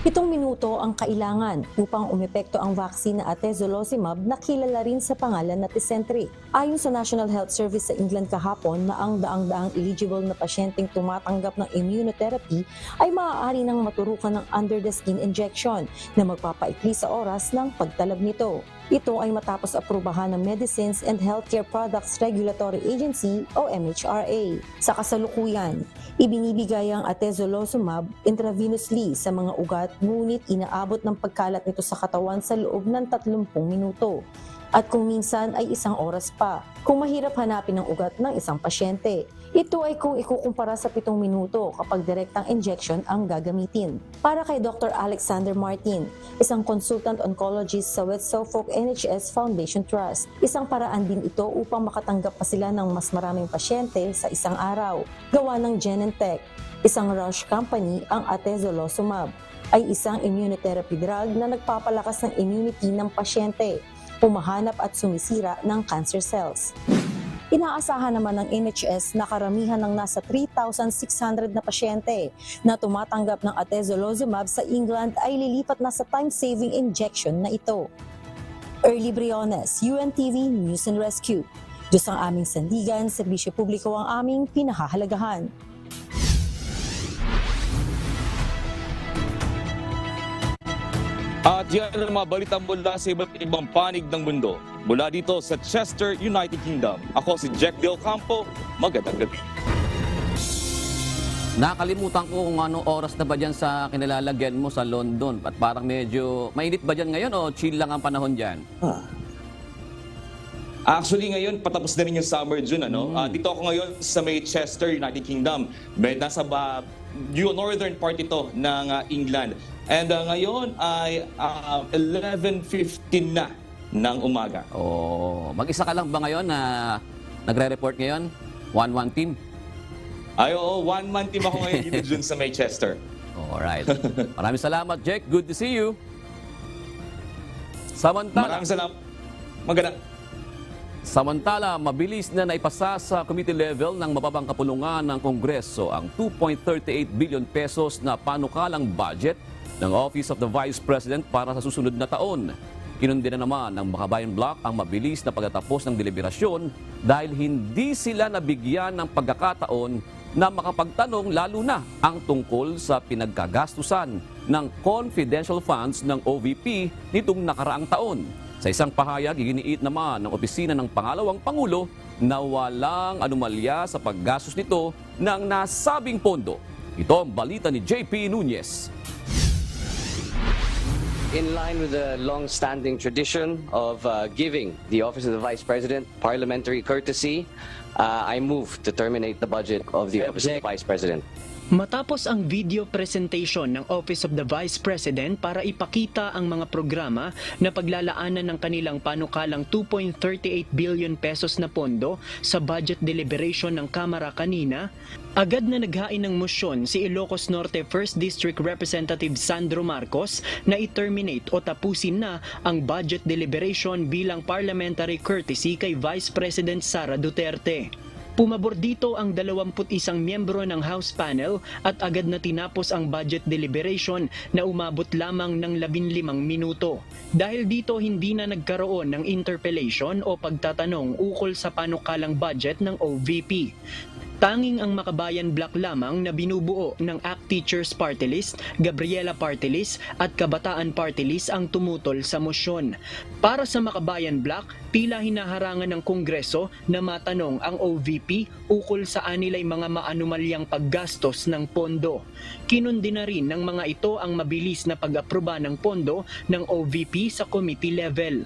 Speaker 2: 7 minuto ang kailangan upang umepekto ang vaccine na atezolizumab na kilala rin sa pangalan na Tecentriq. Ayon sa National Health Service sa England kahapon na ang daang-daang eligible na pasyenteng tumatanggap ng immunotherapy ay maaari nang maturukan ng under-the-skin injection na magpapaikli sa oras ng pagtalab nito. Ito ay matapos aprubahan ng Medicines and Healthcare Products Regulatory Agency o MHRA. Sa kasalukuyan, ibinibigay ang atezolizumab intravenously sa mga ugat ngunit inaabot ng pagkalat nito sa katawan sa loob ng 30 minuto at kung minsan ay 1 oras pa kung mahirap hanapin ang ugat ng isang pasyente. Ito ay kung ikukumpara sa 7 minuto kapag direktang injection ang gagamitin. Para kay Dr. Alexander Martin, isang consultant oncologist sa West Suffolk NHS Foundation Trust, isang paraan din ito upang makatanggap pa sila ng mas maraming pasyente sa isang araw. Gawa ng Genentech, isang Roche company, ang atezolizumab ay isang immunotherapy drug na nagpapalakas ng immunity ng pasyente, pumahanap at sumisira ng cancer cells. Inaasahan naman ng NHS na karamihan ng nasa 3,600 na pasyente na tumatanggap ng atezolizumab sa England ay lilipat na sa time-saving injection na ito. Early Briones, UNTV News and Rescue. Diyos ang aming sandigan, serbisyo publiko ang aming pinahahalagahan.
Speaker 22: At yan ang mga balita mula sa iba't ibang panig ng mundo. Mula dito sa Chester, United Kingdom. Ako si Jack Del Campo. Magandang gabi.
Speaker 11: Nakalimutan ko kung anong oras na ba dyan sa kinilalagyan mo sa London. At parang medyo mainit ba dyan ngayon o chill lang ang panahon dyan?
Speaker 22: Actually ngayon, patapos na rin yung summer June. Dito ako ngayon sa may Chester, United Kingdom. Nasa northern part ito ng England. And ngayon ay 11:15 na ng umaga.
Speaker 11: Mag-isa ka lang ba ngayon na nagre-report ngayon? 1-1 team?
Speaker 22: Ay, oo. 1-man team ako ngayon dito June sa may Chester.
Speaker 11: Alright. Maraming salamat, Jack. Good to see you.
Speaker 22: Maraming salamat. Maganda.
Speaker 11: Samantala, mabilis na naipasa sa committee level ng mababang kapulungan ng Kongreso ang 2.38 billion pesos na panukalang budget ng Office of the Vice President para sa susunod na taon. Kinundi na naman ng Makabayan Bloc ang mabilis na pagtatapos ng deliberasyon dahil hindi sila nabigyan ng pagkakataon na makapagtanong lalo na ang tungkol sa pinagkagastusan ng confidential funds ng OVP nitong nakaraang taon. Sa isang pahayag, iginiit naman ng opisina ng Pangalawang Pangulo na walang anomalya sa paggastos nito ng nasabing pondo. Ito ang balita ni JP Nunez.
Speaker 10: In line with the long-standing tradition of giving the Office of the Vice President parliamentary courtesy, I move to terminate the budget of the Office of the Vice President.
Speaker 23: Matapos ang video presentation ng Office of the Vice President para ipakita ang mga programa na paglalaanan ng kanilang panukalang 2.38 billion pesos na pondo sa budget deliberation ng Kamara kanina, agad na naghain ng motion si Ilocos Norte 1st District Representative Sandro Marcos na i-terminate o tapusin na ang budget deliberation bilang parliamentary courtesy kay Vice President Sara Duterte. Pumabor dito ang 21 miyembro ng House panel at agad na tinapos ang budget deliberation na umabot lamang ng 15 minuto. Dahil dito hindi na nagkaroon ng interpellation o pagtatanong ukol sa panukalang budget ng OVP. Tanging ang Makabayan Bloc lamang na binubuo ng ACT Teachers Party List, Gabriela Party List at Kabataan Party List ang tumutol sa mosyon. Para sa Makabayan Bloc, tila hinaharangan ng Kongreso na matanong ang OVP ukol sa anilay mga maanumalyang paggastos ng pondo. Kinundi na rin ng mga ito ang mabilis na pag-aproba ng pondo ng OVP sa committee level.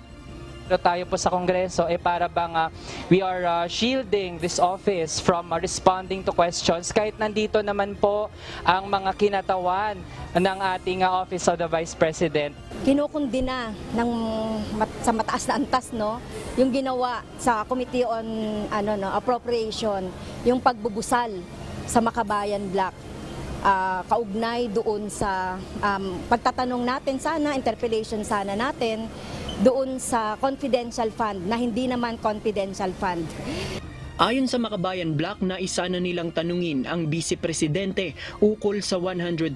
Speaker 24: Tayo po sa Kongreso para bang we are shielding this office from responding to questions kahit nandito naman po ang mga kinatawan ng ating Office of the Vice President.
Speaker 25: Kinukundina ng sa mataas na antas yung ginawa sa Committee on Appropriation, yung pagbubusal sa Makabayan Bloc. kaugnay doon sa pagtatanong natin sana, interpellation sana natin doon sa confidential fund na hindi naman confidential fund.
Speaker 23: Ayon sa Makabayan Black, naisa na nilang tanungin ang Vice Presidente ukol sa 125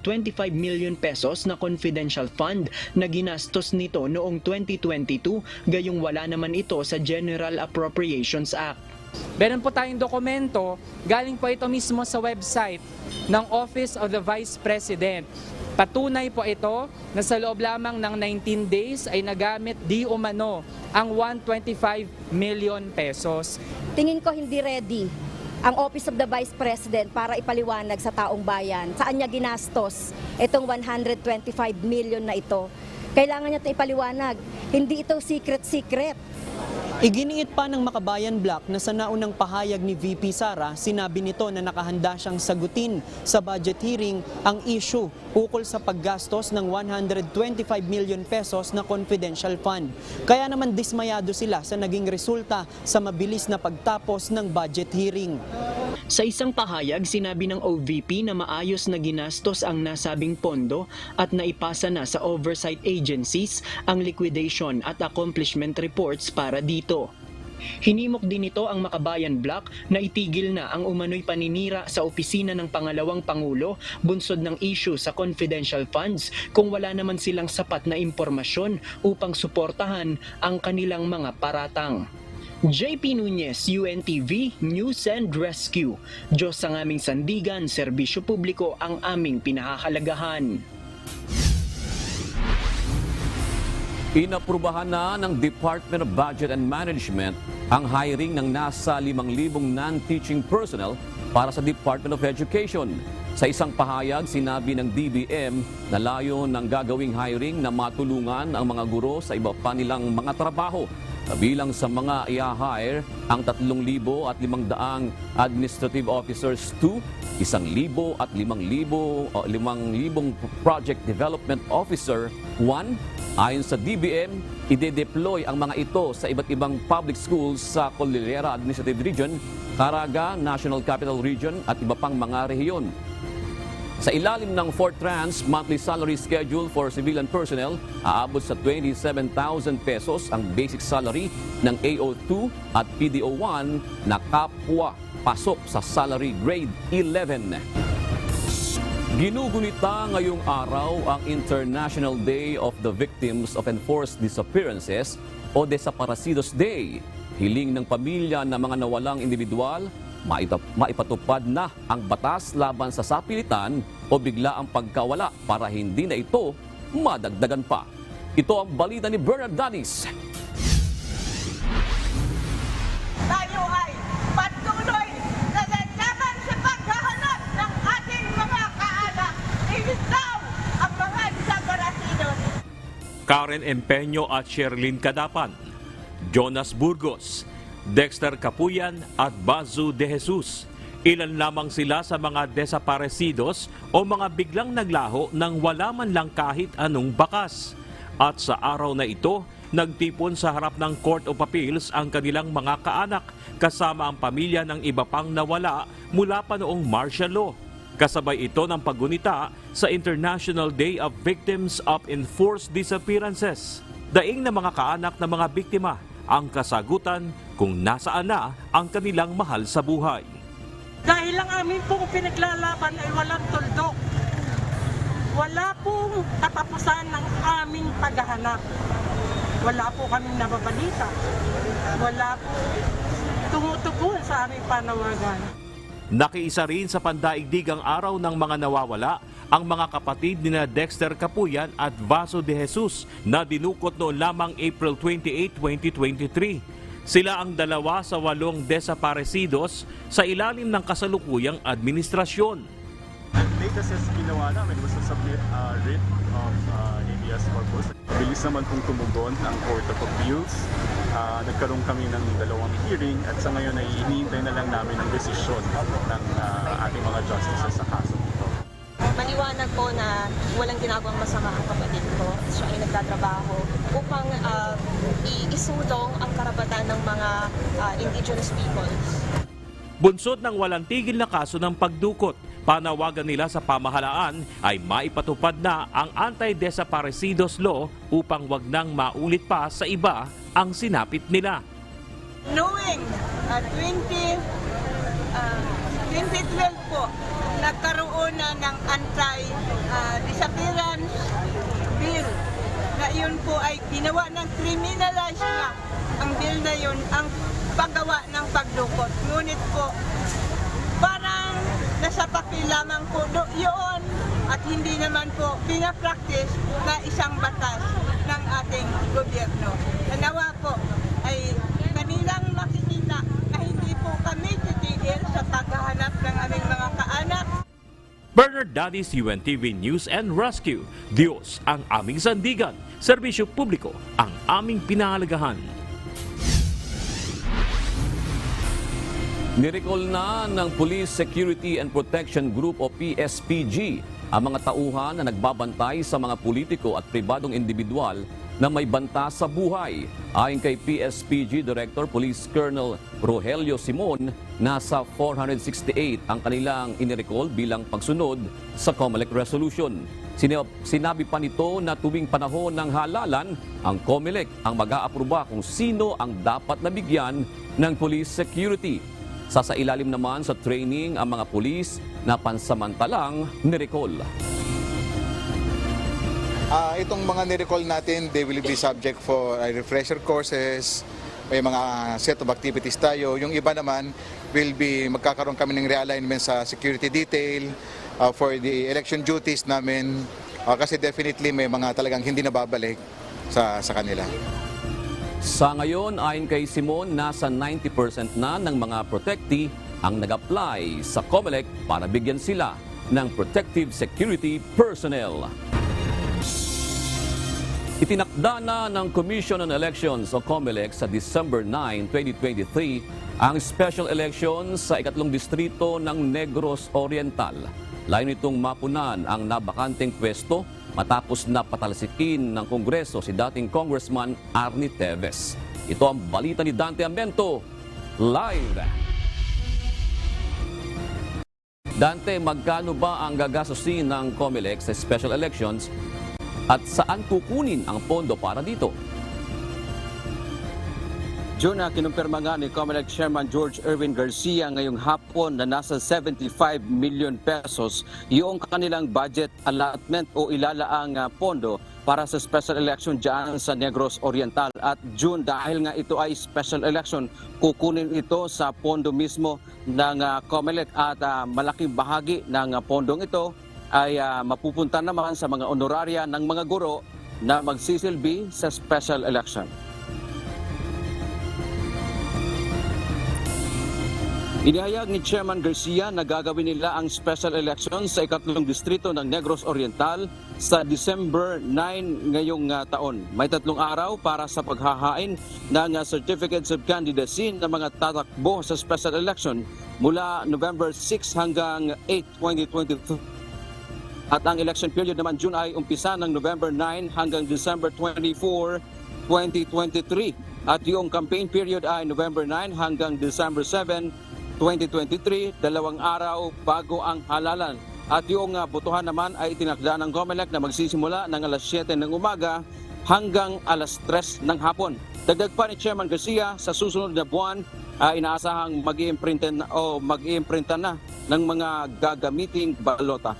Speaker 23: million pesos na confidential fund na ginastos nito noong 2022, gayong wala naman ito sa General Appropriations Act.
Speaker 24: Meron po tayong dokumento, galing po ito mismo sa website ng Office of the Vice President. Patunay po ito na sa loob lamang ng 19 days ay nagamit di umano ang 125 million pesos.
Speaker 25: Tingin ko hindi ready ang Office of the Vice President para ipaliwanag sa taong bayan saan niya ginastos itong 125 million na ito. Kailangan niya ito ipaliwanag. Hindi ito secret-secret.
Speaker 23: Iginiit pa ng Makabayan Black na sa naunang pahayag ni VP Sara, sinabi nito na nakahanda siyang sagutin sa budget hearing ang issue ukol sa paggastos ng 125 million pesos na confidential fund. Kaya naman dismayado sila sa naging resulta sa mabilis na pagtapos ng budget hearing. Sa isang pahayag, sinabi ng OVP na maayos na ginastos ang nasabing pondo at naipasa na sa oversight agencies ang liquidation at accomplishment reports para dito. Hinimok din ito ang Makabayan Black na itigil na ang umano'y paninira sa opisina ng pangalawang Pangulo bunsod ng issue sa confidential funds kung wala naman silang sapat na impormasyon upang suportahan ang kanilang mga paratang. JP Nunez, UNTV, News and Rescue. Diyos ang aming sandigan, serbisyo publiko ang aming pinahahalagahan.
Speaker 11: Inaprubahan na ng Department of Budget and Management ang hiring ng nasa 5,000 non-teaching personnel para sa Department of Education. Sa isang pahayag, sinabi ng DBM na layo ng gagawing hiring na matulungan ang mga guro sa iba pa nilang mga trabaho. Kabilang sa mga i-hire ang 3,500 administrative officers 2, 1,000 at 5,000 project development officer 1. Ayon sa DBM, ide-deploy ang mga ito sa iba't ibang public schools sa Cordillera Administrative Region, Caraga, National Capital Region at iba pang mga rehiyon. Sa ilalim ng Fortrans monthly salary schedule for civilian personnel, aabot sa 27,000 pesos ang basic salary ng AO2 at PDO1 na kapwa pasok sa salary grade 11. Ginugunita ngayong araw ang International Day of the Victims of Enforced Disappearances o Desaparecidos Day. Hiling ng pamilya ng mga nawalang individual, maipatupad na ang batas laban sa sapilitan o bigla ang pagkawala para hindi na ito madagdagan pa. Ito ang balita ni Bernard Danis.
Speaker 12: Tayo ay patuloy na laban sa paghahanap ng ating mga kaanak. Ikaw ang mga desaparecidos.
Speaker 13: Karen Empeño at Sherlyn Cadapan, Jonas Burgos, Dexter Capuyan at Bazu de Jesus. Ilan lamang sila sa mga desaparecidos o mga biglang naglaho nang wala man lang kahit anong bakas. At sa araw na ito, nagtipon sa harap ng Court of Appeals ang kanilang mga kaanak kasama ang pamilya ng iba pang nawala mula pa noong martial law. Kasabay ito ng paggunita sa International Day of Victims of Enforced Disappearances. Daing na mga kaanak ng mga biktima ang kasagutan kung nasaan na ang kanilang mahal sa buhay.
Speaker 12: Dahil ang amin pong pinaglalaban ay walang tuldok. Wala pong katapusan ng aming paghahanap. Wala po kaming nababalita. Wala po tumutugon sa aming panawagan.
Speaker 13: Nakiisa rin sa pandaigdigang araw ng mga nawawala ang mga kapatid ni Dexter Capuyan at Bazu de Jesus na dinukot noon lamang April 28, 2023. Sila ang dalawa sa 8 desaparecidos sa ilalim ng kasalukuyang administrasyon.
Speaker 14: Latest is ginawa namin was to submit writ of habeas corpus. Bilis naman pong tumugon ang Court of Appeals. Nagkaroon kami ng 2 hearing at sa ngayon ay hinihintay na lang namin ang desisyon ng ating mga justices sa kaso nito.
Speaker 15: Maliwanag po na walang ginagawang masama ang kapatid ko. Siya ay nagtatrabaho upang isulong ang karapatan ng mga indigenous peoples.
Speaker 13: bunsod ng walang tigil na kaso ng pagdukot. Panawagan nila sa pamahalaan ay maipatupad na ang Anti-Desaparecidos Law upang wag nang maulit pa sa iba ang sinapit nila.
Speaker 12: Knowing 2012 po, nagkaroon na ng anti-disappearance bill na yun po ay ginawa ng criminalize na ang bill na yun ang paggawa ng pagdukot. Ngunit po, parang nasa papel lamang po yun at hindi naman po pinapractice na isang batas ng ating gobyerno. Nawa po ay kanilang makikita na hindi po kami titigil sa paghahanap ng aming mga kaanak.
Speaker 13: Bernard Dadis, UNTV News and Rescue. Diyos ang aming sandigan. Serbisyo publiko ang aming pinahalagahan.
Speaker 11: Nirecall na ng Police Security and Protection Group o PSPG ang mga tauhan na nagbabantay sa mga politiko at pribadong individual na may banta sa buhay. Ayon kay PSPG Director Police Colonel Rogelio Simon, nasa 468 ang kanilang inirecall bilang pagsunod sa COMELEC resolution. Sinabi pa nito na tuwing panahon ng halalan, ang COMELEC ang mag-aaproba kung sino ang dapat nabigyan ng police security. Sasailalim naman sa training ang mga pulis na pansamantalang nirecall.
Speaker 3: Itong mga nirecall natin, they will be subject for refresher courses, may mga set of activities tayo. Yung iba naman will be magkakaroon kami ng realignment sa security detail for the election duties namin kasi definitely may mga talagang hindi nababalik sa kanila.
Speaker 11: Sa ngayon, ayon kay Simon, nasa 90% na ng mga protectee ang nag-apply sa COMELEC para bigyan sila ng protective security personnel. Itinakda na ng Commission on Elections o COMELEC sa December 9, 2023 ang special elections sa 3 distrito ng Negros Oriental. Layo nitong mapunan ang nabakanteng pwesto matapos na patalsikin ng Kongreso si dating Congressman Arnie Teves. Ito ang balita ni Dante Amento, live. Dante, magkano ba ang gagastusin ng COMELEC sa special elections at saan kukunin ang pondo para dito?
Speaker 16: June, kinumpirma nga ni COMELEC Chairman George Erwin Garcia ngayong hapon na nasa 75 million pesos yung kanilang budget allotment o ilalaang pondo para sa special election dyan sa Negros Oriental. At June, dahil nga ito ay special election, kukunin ito sa pondo mismo ng COMELEC at malaking bahagi ng pondong ito ay mapupunta naman sa mga honoraria ng mga guro na magsisilbi sa special election. Inihayag ni Chairman Garcia na gagawin nila ang special election sa 3 distrito ng Negros Oriental sa December 9 ngayong taon. May 3 araw para sa paghahain ng certificates of candidacy ng mga tatakbo sa special election mula November 6 hanggang 8, 2022. At ang election period naman June ay umpisa ng November 9 hanggang December 24, 2023. At yung campaign period ay November 9 hanggang December 7, 2023, 2 araw bago ang halalan. At yung botohan naman ay itinakda ng COMELEC na magsisimula ng alas 7 ng umaga hanggang alas 3 ng hapon. Dagdag pa ni Chairman Garcia, sa susunod na buwan ay inaasahang mag-iimprinta na ng mga gagamiting balota.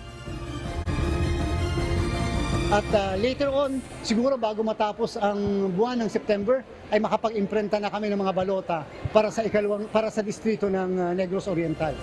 Speaker 17: At later on, siguro bago matapos ang buwan ng September, ay makapag-imprenta na kami ng mga balota para sa distrito ng Negros Oriental.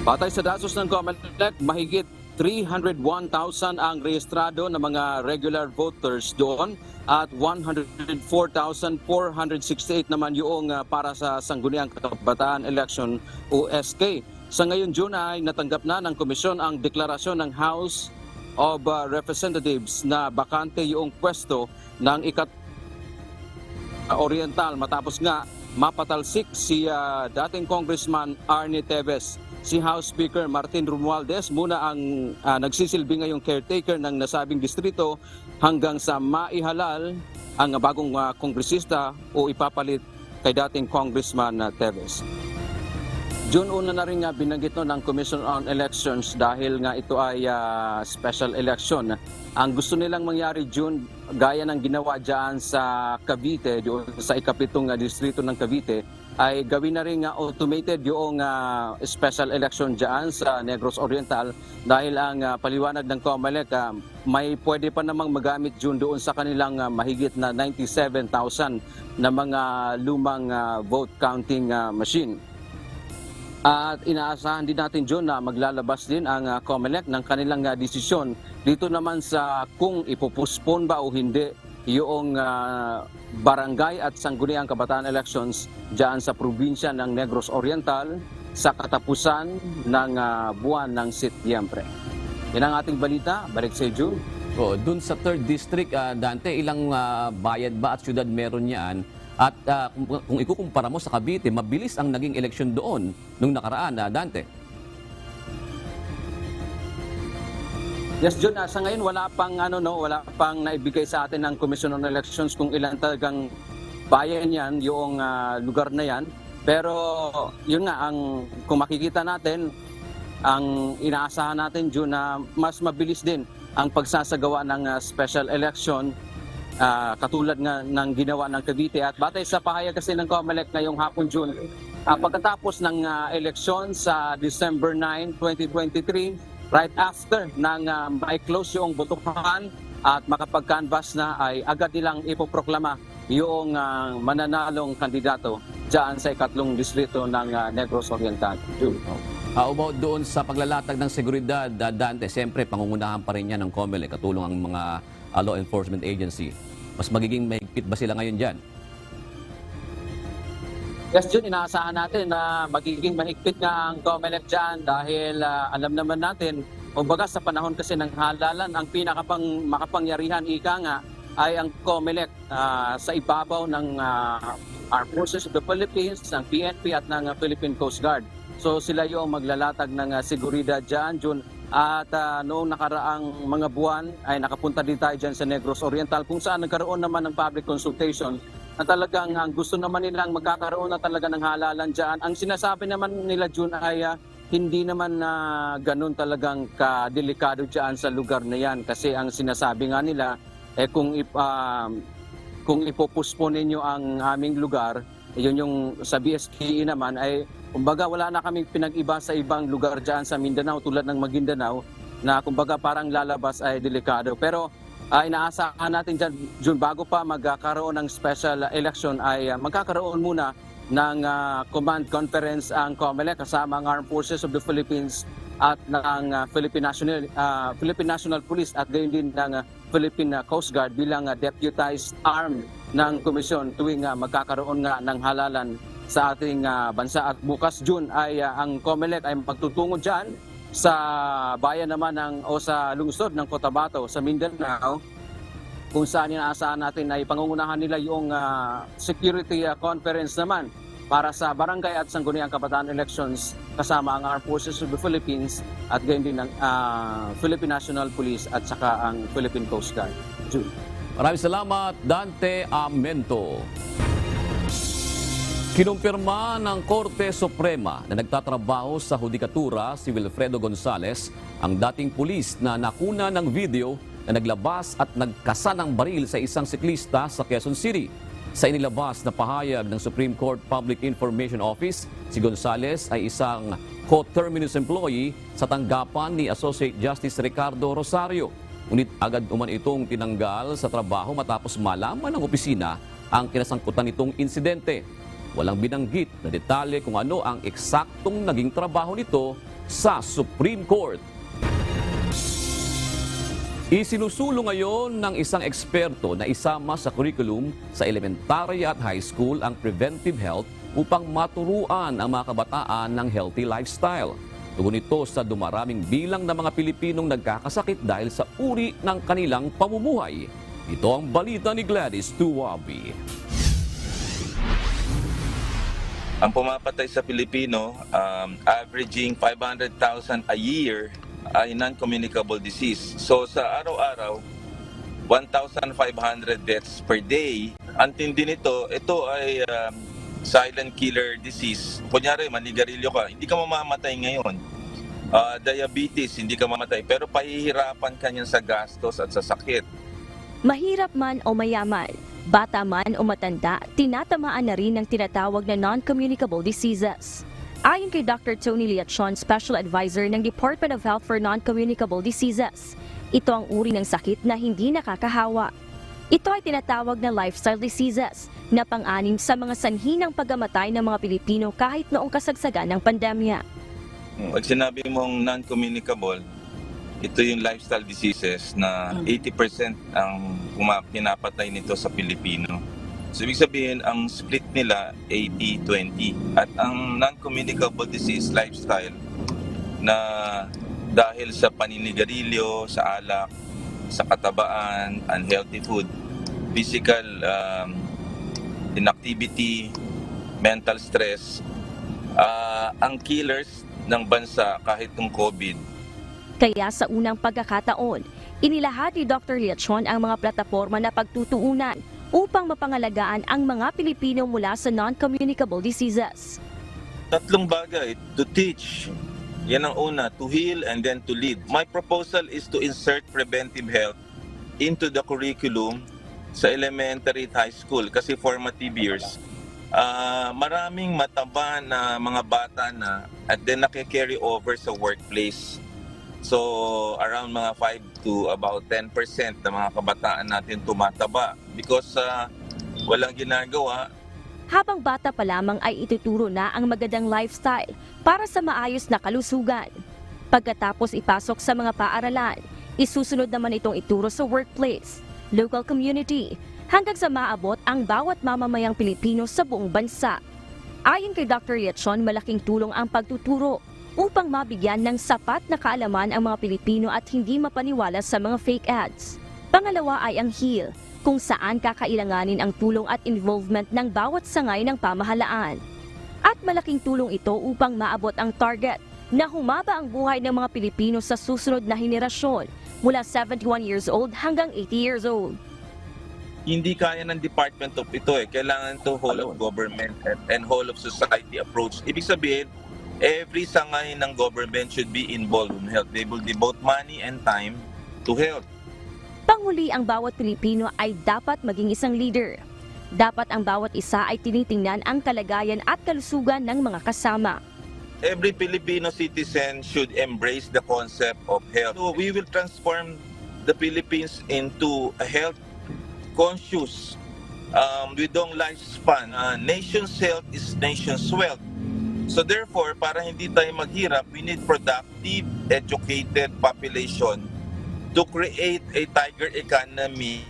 Speaker 16: Batay sa datos ng COMELEC, mahigit 301,000 ang rehistrado ng mga regular voters doon at 104,468 naman yung para sa Sangguniang Kabataan Election o SK. Sa ngayon June ay natanggap na ng komisyon ang deklarasyon ng House of Representatives na bakante yung pwesto ng Oriental matapos nga mapatalsik si dating Congressman Arnie Teves. Si House Speaker Martin Romualdez muna ang nagsisilbi ngayong caretaker ng nasabing distrito hanggang sa maihalal ang bagong kongresista o ipapalit kay dating Congressman Teves. June, una na rin nga binanggit ng Commission on Elections dahil nga ito ay special election. Ang gusto nilang mangyari, June, gaya ng ginawa dyan sa Cavite, sa ikapitong distrito ng Cavite, ay gawin na rin automated yung special election dyan sa Negros Oriental dahil ang paliwanag ng COMELEC, may pwede pa namang magamit, June, doon sa kanilang mahigit na 97,000 na mga lumang vote counting machine. At inaasahan din natin, John, na maglalabas din ang COMELEC ng kanilang desisyon dito naman sa kung ipopospone ba o hindi yung barangay at sangguniang kabataan elections dyan sa probinsya ng Negros Oriental sa katapusan ng buwan ng Setyembre. Yan ang ating balita. Balik sa June.
Speaker 11: Doon sa 3rd District, Dante, ilang bayad ba at syudad meron yan? At kung ikukumpara mo sa Cavite, mabilis ang naging eleksyon doon nung nakaraan, Dante.
Speaker 16: Yes, John, sa ngayon wala pang naibigay sa atin ng Commission on Elections kung ilan talagang bayan yan, yung lugar na yan. Pero yun nga, kung makikita natin, ang inaasahan natin, June, na mas mabilis din ang pagsasagawa ng special election katulad nga ng ginawa ng Cavite. At batay sa pahayag kasi ng COMELEC ngayong hapon, June, pagkatapos ng eleksyon sa December 9, 2023, right after nang ma-close yung botohan at makapag-canvass na, ay agad nilang ipoproklama yung mananalong kandidato dyan sa ikatlong distrito ng Negros Oriental.
Speaker 11: How about doon sa paglalatag ng seguridad, Dante? Siyempre, pangungunahan pa rin yan ng COMELEC, katulong ang mga law enforcement agency. Mas magiging mahigpit ba sila ngayon dyan?
Speaker 16: Yes, Jun, inaasahan natin na magiging mahigpit nga ang COMELEC dyan dahil alam naman natin, kumbaga sa panahon kasi ng halalan, ang makapangyarihan ika nga ay ang COMELEC sa ibabaw ng Armed Forces of the Philippines, ng PNP at ng Philippine Coast Guard. So sila yung maglalatag ng seguridad dyan, Jun. At noong nakaraang mga buwan ay nakapunta din tayo dyan sa Negros Oriental kung saan nagkaroon naman ng public consultation na talagang ang gusto naman nilang magkakaroon na talaga ng halalan dyan. Ang sinasabi naman nila, June, ay hindi naman na ganun talagang kadelikado dyan sa lugar na yan. Kasi ang sinasabi nga nila, kung ipopospone ninyo ang aming lugar, yun yung sa BSKE naman ay kumbaga wala na kaming pinag-iba sa ibang lugar dyan sa Mindanao tulad ng Maguindanao na kumbaga parang lalabas ay delikado. Pero inaasahan natin dyan, June, bago pa magkakaroon ng special election ay magkakaroon muna ng command conference ang COMELEC kasama ang Armed Forces of the Philippines at ng Philippine National Police at gayon din ng Philippine Coast Guard bilang deputized arm ng komisyon tuwing magkakaroon nga ng halalan sa ating bansa. At bukas, June, ay ang COMELEC ay magtutungo dyan sa bayan naman o sa lungsod ng Cotabato sa Mindanao kung saan inaasahan natin ay pangungunahan nila yung security conference naman para sa barangay at sangguniang kabataan elections kasama ang Armed Forces of the Philippines at gayon din ng Philippine National Police at saka ang Philippine Coast Guard. June.
Speaker 11: Maraming salamat, Dante Amento. Kinumpirma ng Korte Suprema na nagtatrabaho sa Hudikatura si Wilfredo Gonzales, ang dating pulis na nakuna ng video na naglabas at nagkasa ng baril sa isang siklista sa Quezon City. Sa inilabas na pahayag ng Supreme Court Public Information Office, si Gonzales ay isang co-terminus employee sa tanggapan ni Associate Justice Ricardo Rosario. Ngunit agad uman itong tinanggal sa trabaho matapos malaman ng opisina ang kinasangkutan nitong insidente. Walang binanggit na detalye kung ano ang eksaktong naging trabaho nito sa Supreme Court. Isinusulong ngayon ng isang eksperto na isama sa curriculum sa elementary at high school ang preventive health upang maturuan ang mga kabataan ng healthy lifestyle. Tugon ito sa dumaraming bilang ng mga Pilipinong nagkakasakit dahil sa uri ng kanilang pamumuhay. Ito ang balita ni Gladys Tuwabi.
Speaker 4: Ang pumapatay sa Pilipino, averaging 500,000 a year ay non-communicable disease. So sa araw-araw, 1,500 deaths per day. Ang tindi nito, ito ay silent killer disease. Kunyari, manigarilyo ka, hindi ka mamamatay ngayon. Diabetes, hindi ka mamatay, pero pahihirapan ka niyan sa gastos at sa sakit.
Speaker 1: Mahirap man o mayaman, bata man o matanda, tinatamaan na rin ng tinatawag na non-communicable diseases. Ayon kay Dr. Tony Liachon, Special Advisor ng Department of Health for Non-Communicable Diseases, ito ang uri ng sakit na hindi nakakahawa. Ito ay tinatawag na lifestyle diseases na pang-anim sa mga sanhi ng pagkamatay ng mga Pilipino kahit noong kasagsagan ng pandemya.
Speaker 4: Pag sinabi mong non-communicable, ito yung lifestyle diseases na 80% ang pinapatay nito sa Pilipino. So ibig sabihin, ang split nila 80-20. At ang non-communicable disease lifestyle na dahil sa paninigarilyo, sa alak, sa katabaan, unhealthy food, physical inactivity, mental stress, ang killers ng bansa kahit ng COVID.
Speaker 1: Kaya sa unang pagkakataon, inilahad ni Dr. Liachon ang mga plataforma na pagtutuunan upang mapangalagaan ang mga Pilipino mula sa non-communicable diseases.
Speaker 4: 3 bagay: to teach, yan ang una, to heal and then to lead. My proposal is to insert preventive health into the curriculum sa elementary at high school kasi formative years. Maraming mataba na mga bata na at then nakikarry over sa workplace. So around mga 5 to about 10% ng mga kabataan natin tumataba because walang ginagawa.
Speaker 1: Habang bata pa lamang ay ituturo na ang magandang lifestyle para sa maayos na kalusugan. Pagkatapos ipasok sa mga paaralan, isusunod naman itong ituro sa workplace, local community, hanggang sa maabot ang bawat mamamayang Pilipino sa buong bansa. Ayon kay Dr. Liachon, malaking tulong ang pagtuturo upang mabigyan ng sapat na kaalaman ang mga Pilipino at hindi mapaniwala sa mga fake ads. Pangalawa ay ang HEAL, kung saan kakailanganin ang tulong at involvement ng bawat sangay ng pamahalaan. At malaking tulong ito upang maabot ang target na humaba ang buhay ng mga Pilipino sa susunod na henerasyon mula 71 years old hanggang 80 years old.
Speaker 4: Hindi kaya ng department of ito Kailangan to whole of government and whole of society approach. Ibig sabihin, every sangay ng government should be involved in health. They will devote money and time to health.
Speaker 1: Panghuli, ang bawat Pilipino ay dapat maging isang leader. Dapat ang bawat isa ay tinitingnan ang kalagayan at kalusugan ng mga kasama.
Speaker 4: Every Filipino citizen should embrace the concept of health. So we will transform the Philippines into a health-conscious, with long lifespan. Nation's health is nation's wealth. So therefore, para hindi tayo maghirap, we need productive, educated population to create a tiger economy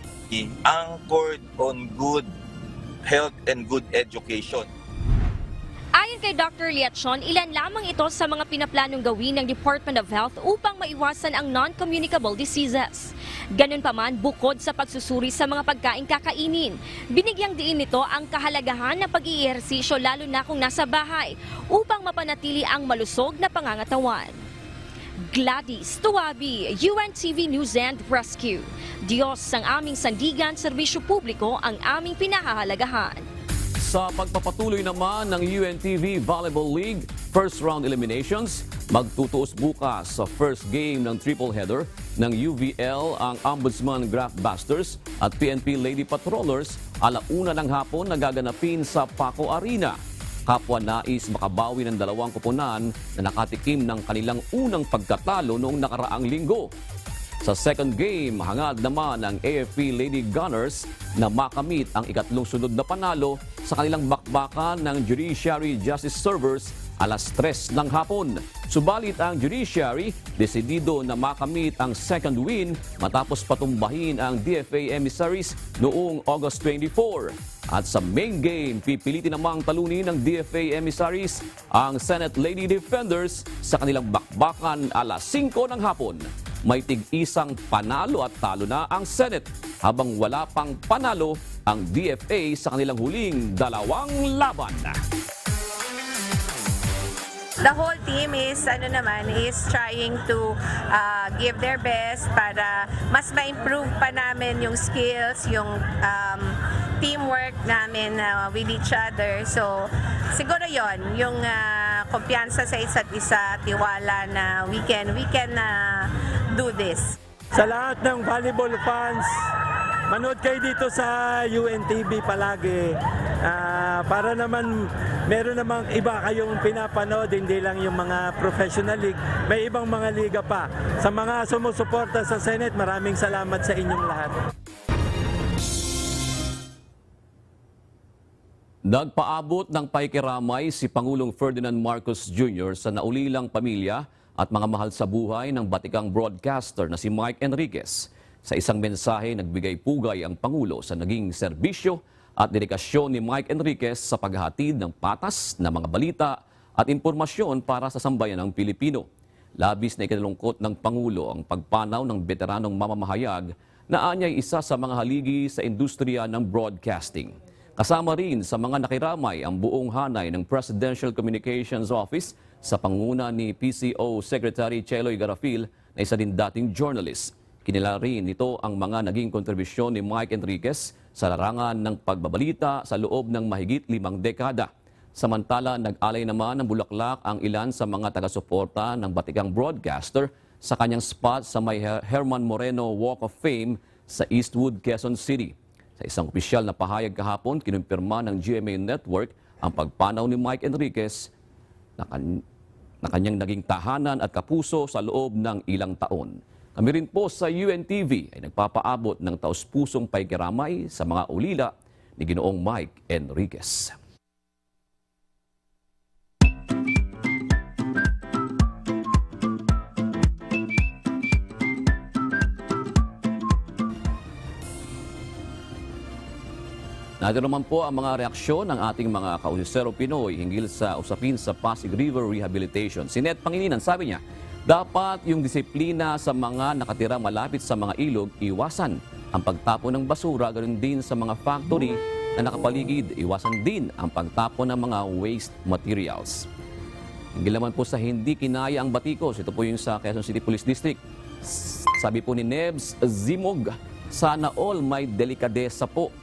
Speaker 4: anchored on good health and good education.
Speaker 1: Ayon kay Dr. Liachon, ilan lamang ito sa mga pinaplanong gawin ng Department of Health upang maiwasan ang non-communicable diseases. Ganun pa man, bukod sa pagsusuri sa mga pagkain kakainin, binigyang diin nito ang kahalagahan ng pag-iihersisyo lalo na kung nasa bahay upang mapanatili ang malusog na pangangatawan. Gladys Tuwabi, UNTV News and Rescue. Diyos ang aming sandigan, serbisyo publiko ang aming pinahahalagahan.
Speaker 11: Sa pagpapatuloy naman ng UNTV Volleyball League first round eliminations, magtutuos bukas sa first game ng triple header ng UVL ang Ombudsman Graftbusters at PNP Lady Patrollers 1:00 ng hapon na gaganapin sa Paco Arena. Kapwa nais makabawi ng dalawang koponan na nakatikim ng kanilang unang pagkatalo noong nakaraang linggo. Sa second game, hangad naman ang AFP Lady Gunners na makamit ang ikatlong sunod na panalo sa kanilang bakbakan ng Judiciary Justice Servers 3:00 ng hapon. Subalit ang Judiciary, desidido na makamit ang second win matapos patumbahin ang DFA emissaries noong August 24. At sa main game, pipilitin namang talunin ng DFA emissaries ang Senate Lady Defenders sa kanilang bakbakan 5:00 ng hapon. May tig-isang panalo at talo na ang Senate habang wala pang panalo ang DFA sa kanilang huling 2 laban.
Speaker 5: The whole team is trying to give their best para mas ma-improve pa namin yung skills, yung teamwork namin with each other. So, siguro yon yung kumpiyansa sa isa't isa, tiwala na we can do this.
Speaker 6: Sa lahat ng volleyball fans, manood kayo dito sa UNTV palagi. Para naman meron namang iba kayong pinapanood, hindi lang yung mga professional league, may ibang mga liga pa. Sa mga sumusuporta sa Senate, maraming salamat sa inyong lahat.
Speaker 11: Nagpaabot ng pakikiramay si Pangulong Ferdinand Marcos Jr. sa naulilang pamilya at mga mahal sa buhay ng batikang broadcaster na si Mike Enriquez. Sa isang mensahe, nagbigay pugay ang Pangulo sa naging serbisyo at dedikasyon ni Mike Enriquez sa paghahatid ng patas na mga balita at impormasyon para sa sambayan ng Pilipino. Labis na ikinalungkot ng Pangulo ang pagpanaw ng veteranong mamamahayag na anyay isa sa mga haligi sa industriya ng broadcasting. Kasama rin sa mga nakiramay ang buong hanay ng Presidential Communications Office sa panguna ni PCO Secretary Cheloy Garafil na isa din dating journalist. Kinilala rin nito ang mga naging kontribusyon ni Mike Enriquez sa larangan ng pagbabalita sa loob ng mahigit 5 dekada. Samantala, nag-alay naman ng bulaklak ang ilan sa mga taga-suporta ng batikang broadcaster sa kanyang spot sa may Herman Moreno Walk of Fame sa Eastwood, Quezon City. Sa isang opisyal na pahayag kahapon, kinumpirma ng GMA Network ang pagpanaw ni Mike Enriquez na kanyang naging tahanan at kapuso sa loob ng ilang taon. Kami rin po sa UNTV ay nagpapaabot ng taus-pusong pakikiramay sa mga ulila ni Ginoong Mike Enriquez. Narito naman po ang mga reaksyon ng ating mga kausisero Pinoy hinggil sa usapin sa Pasig River Rehabilitation. Si Ned Pangilinan, sabi niya, dapat yung disiplina sa mga nakatira malapit sa mga ilog, iwasan ang pagtapon ng basura, ganoon din sa mga factory na nakapaligid, iwasan din ang pagtapon ng mga waste materials. Hinggil naman po sa hindi kinaya ang batikos, ito po yung sa Quezon City Police District. Sabi po ni Nebs Zimog, sana all may delikadesa po.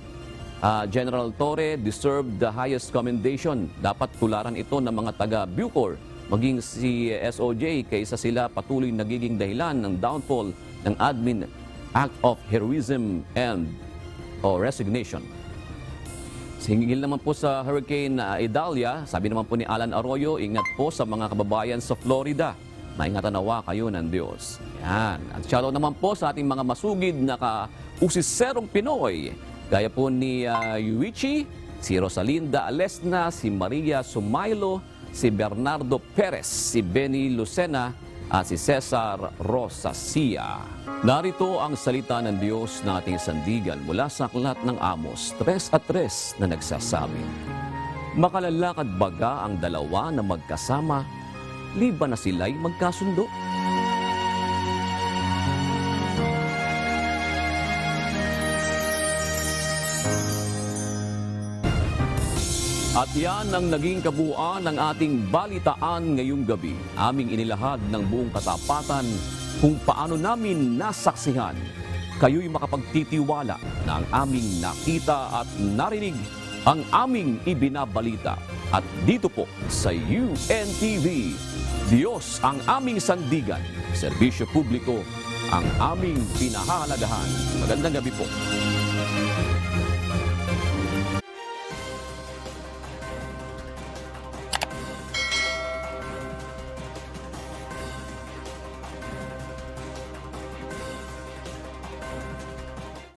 Speaker 11: General Torre deserved the highest commendation. Dapat tularan ito ng mga taga-Bucor, maging si SOJ, kaysa sila patuloy nagiging dahilan ng downfall ng admin act of heroism or resignation. Hinggil naman po sa Hurricane Idalia, sabi naman po ni Alan Arroyo, ingat po sa mga kababayan sa Florida. Maingatan nawa kayo ng Diyos. Yan. At shoutout naman po sa ating mga masugid na ka-usiserong Pinoy. Gaya po ni Yuichi, si Rosalinda Alesna, si Maria Sumailo, si Bernardo Perez, si Benny Lucena, at si Cesar Rosacia. Narito ang salita ng Diyos na ating sandigan mula sa aklat ng Amos 3:3 na nagsasabi, makalalakad baga ang dalawa na magkasama, liban na sila'y magkasundo? At yan ang naging kabuuan ng ating balitaan ngayong gabi. Aming inilahad ng buong katapatan kung paano namin nasaksihan. Kayo'y makapagtitiwala na ang aming nakita at narinig ang aming ibinabalita. At dito po sa UNTV, Diyos ang aming sandigan, serbisyo publiko ang aming pinahahalagahan. Magandang gabi po.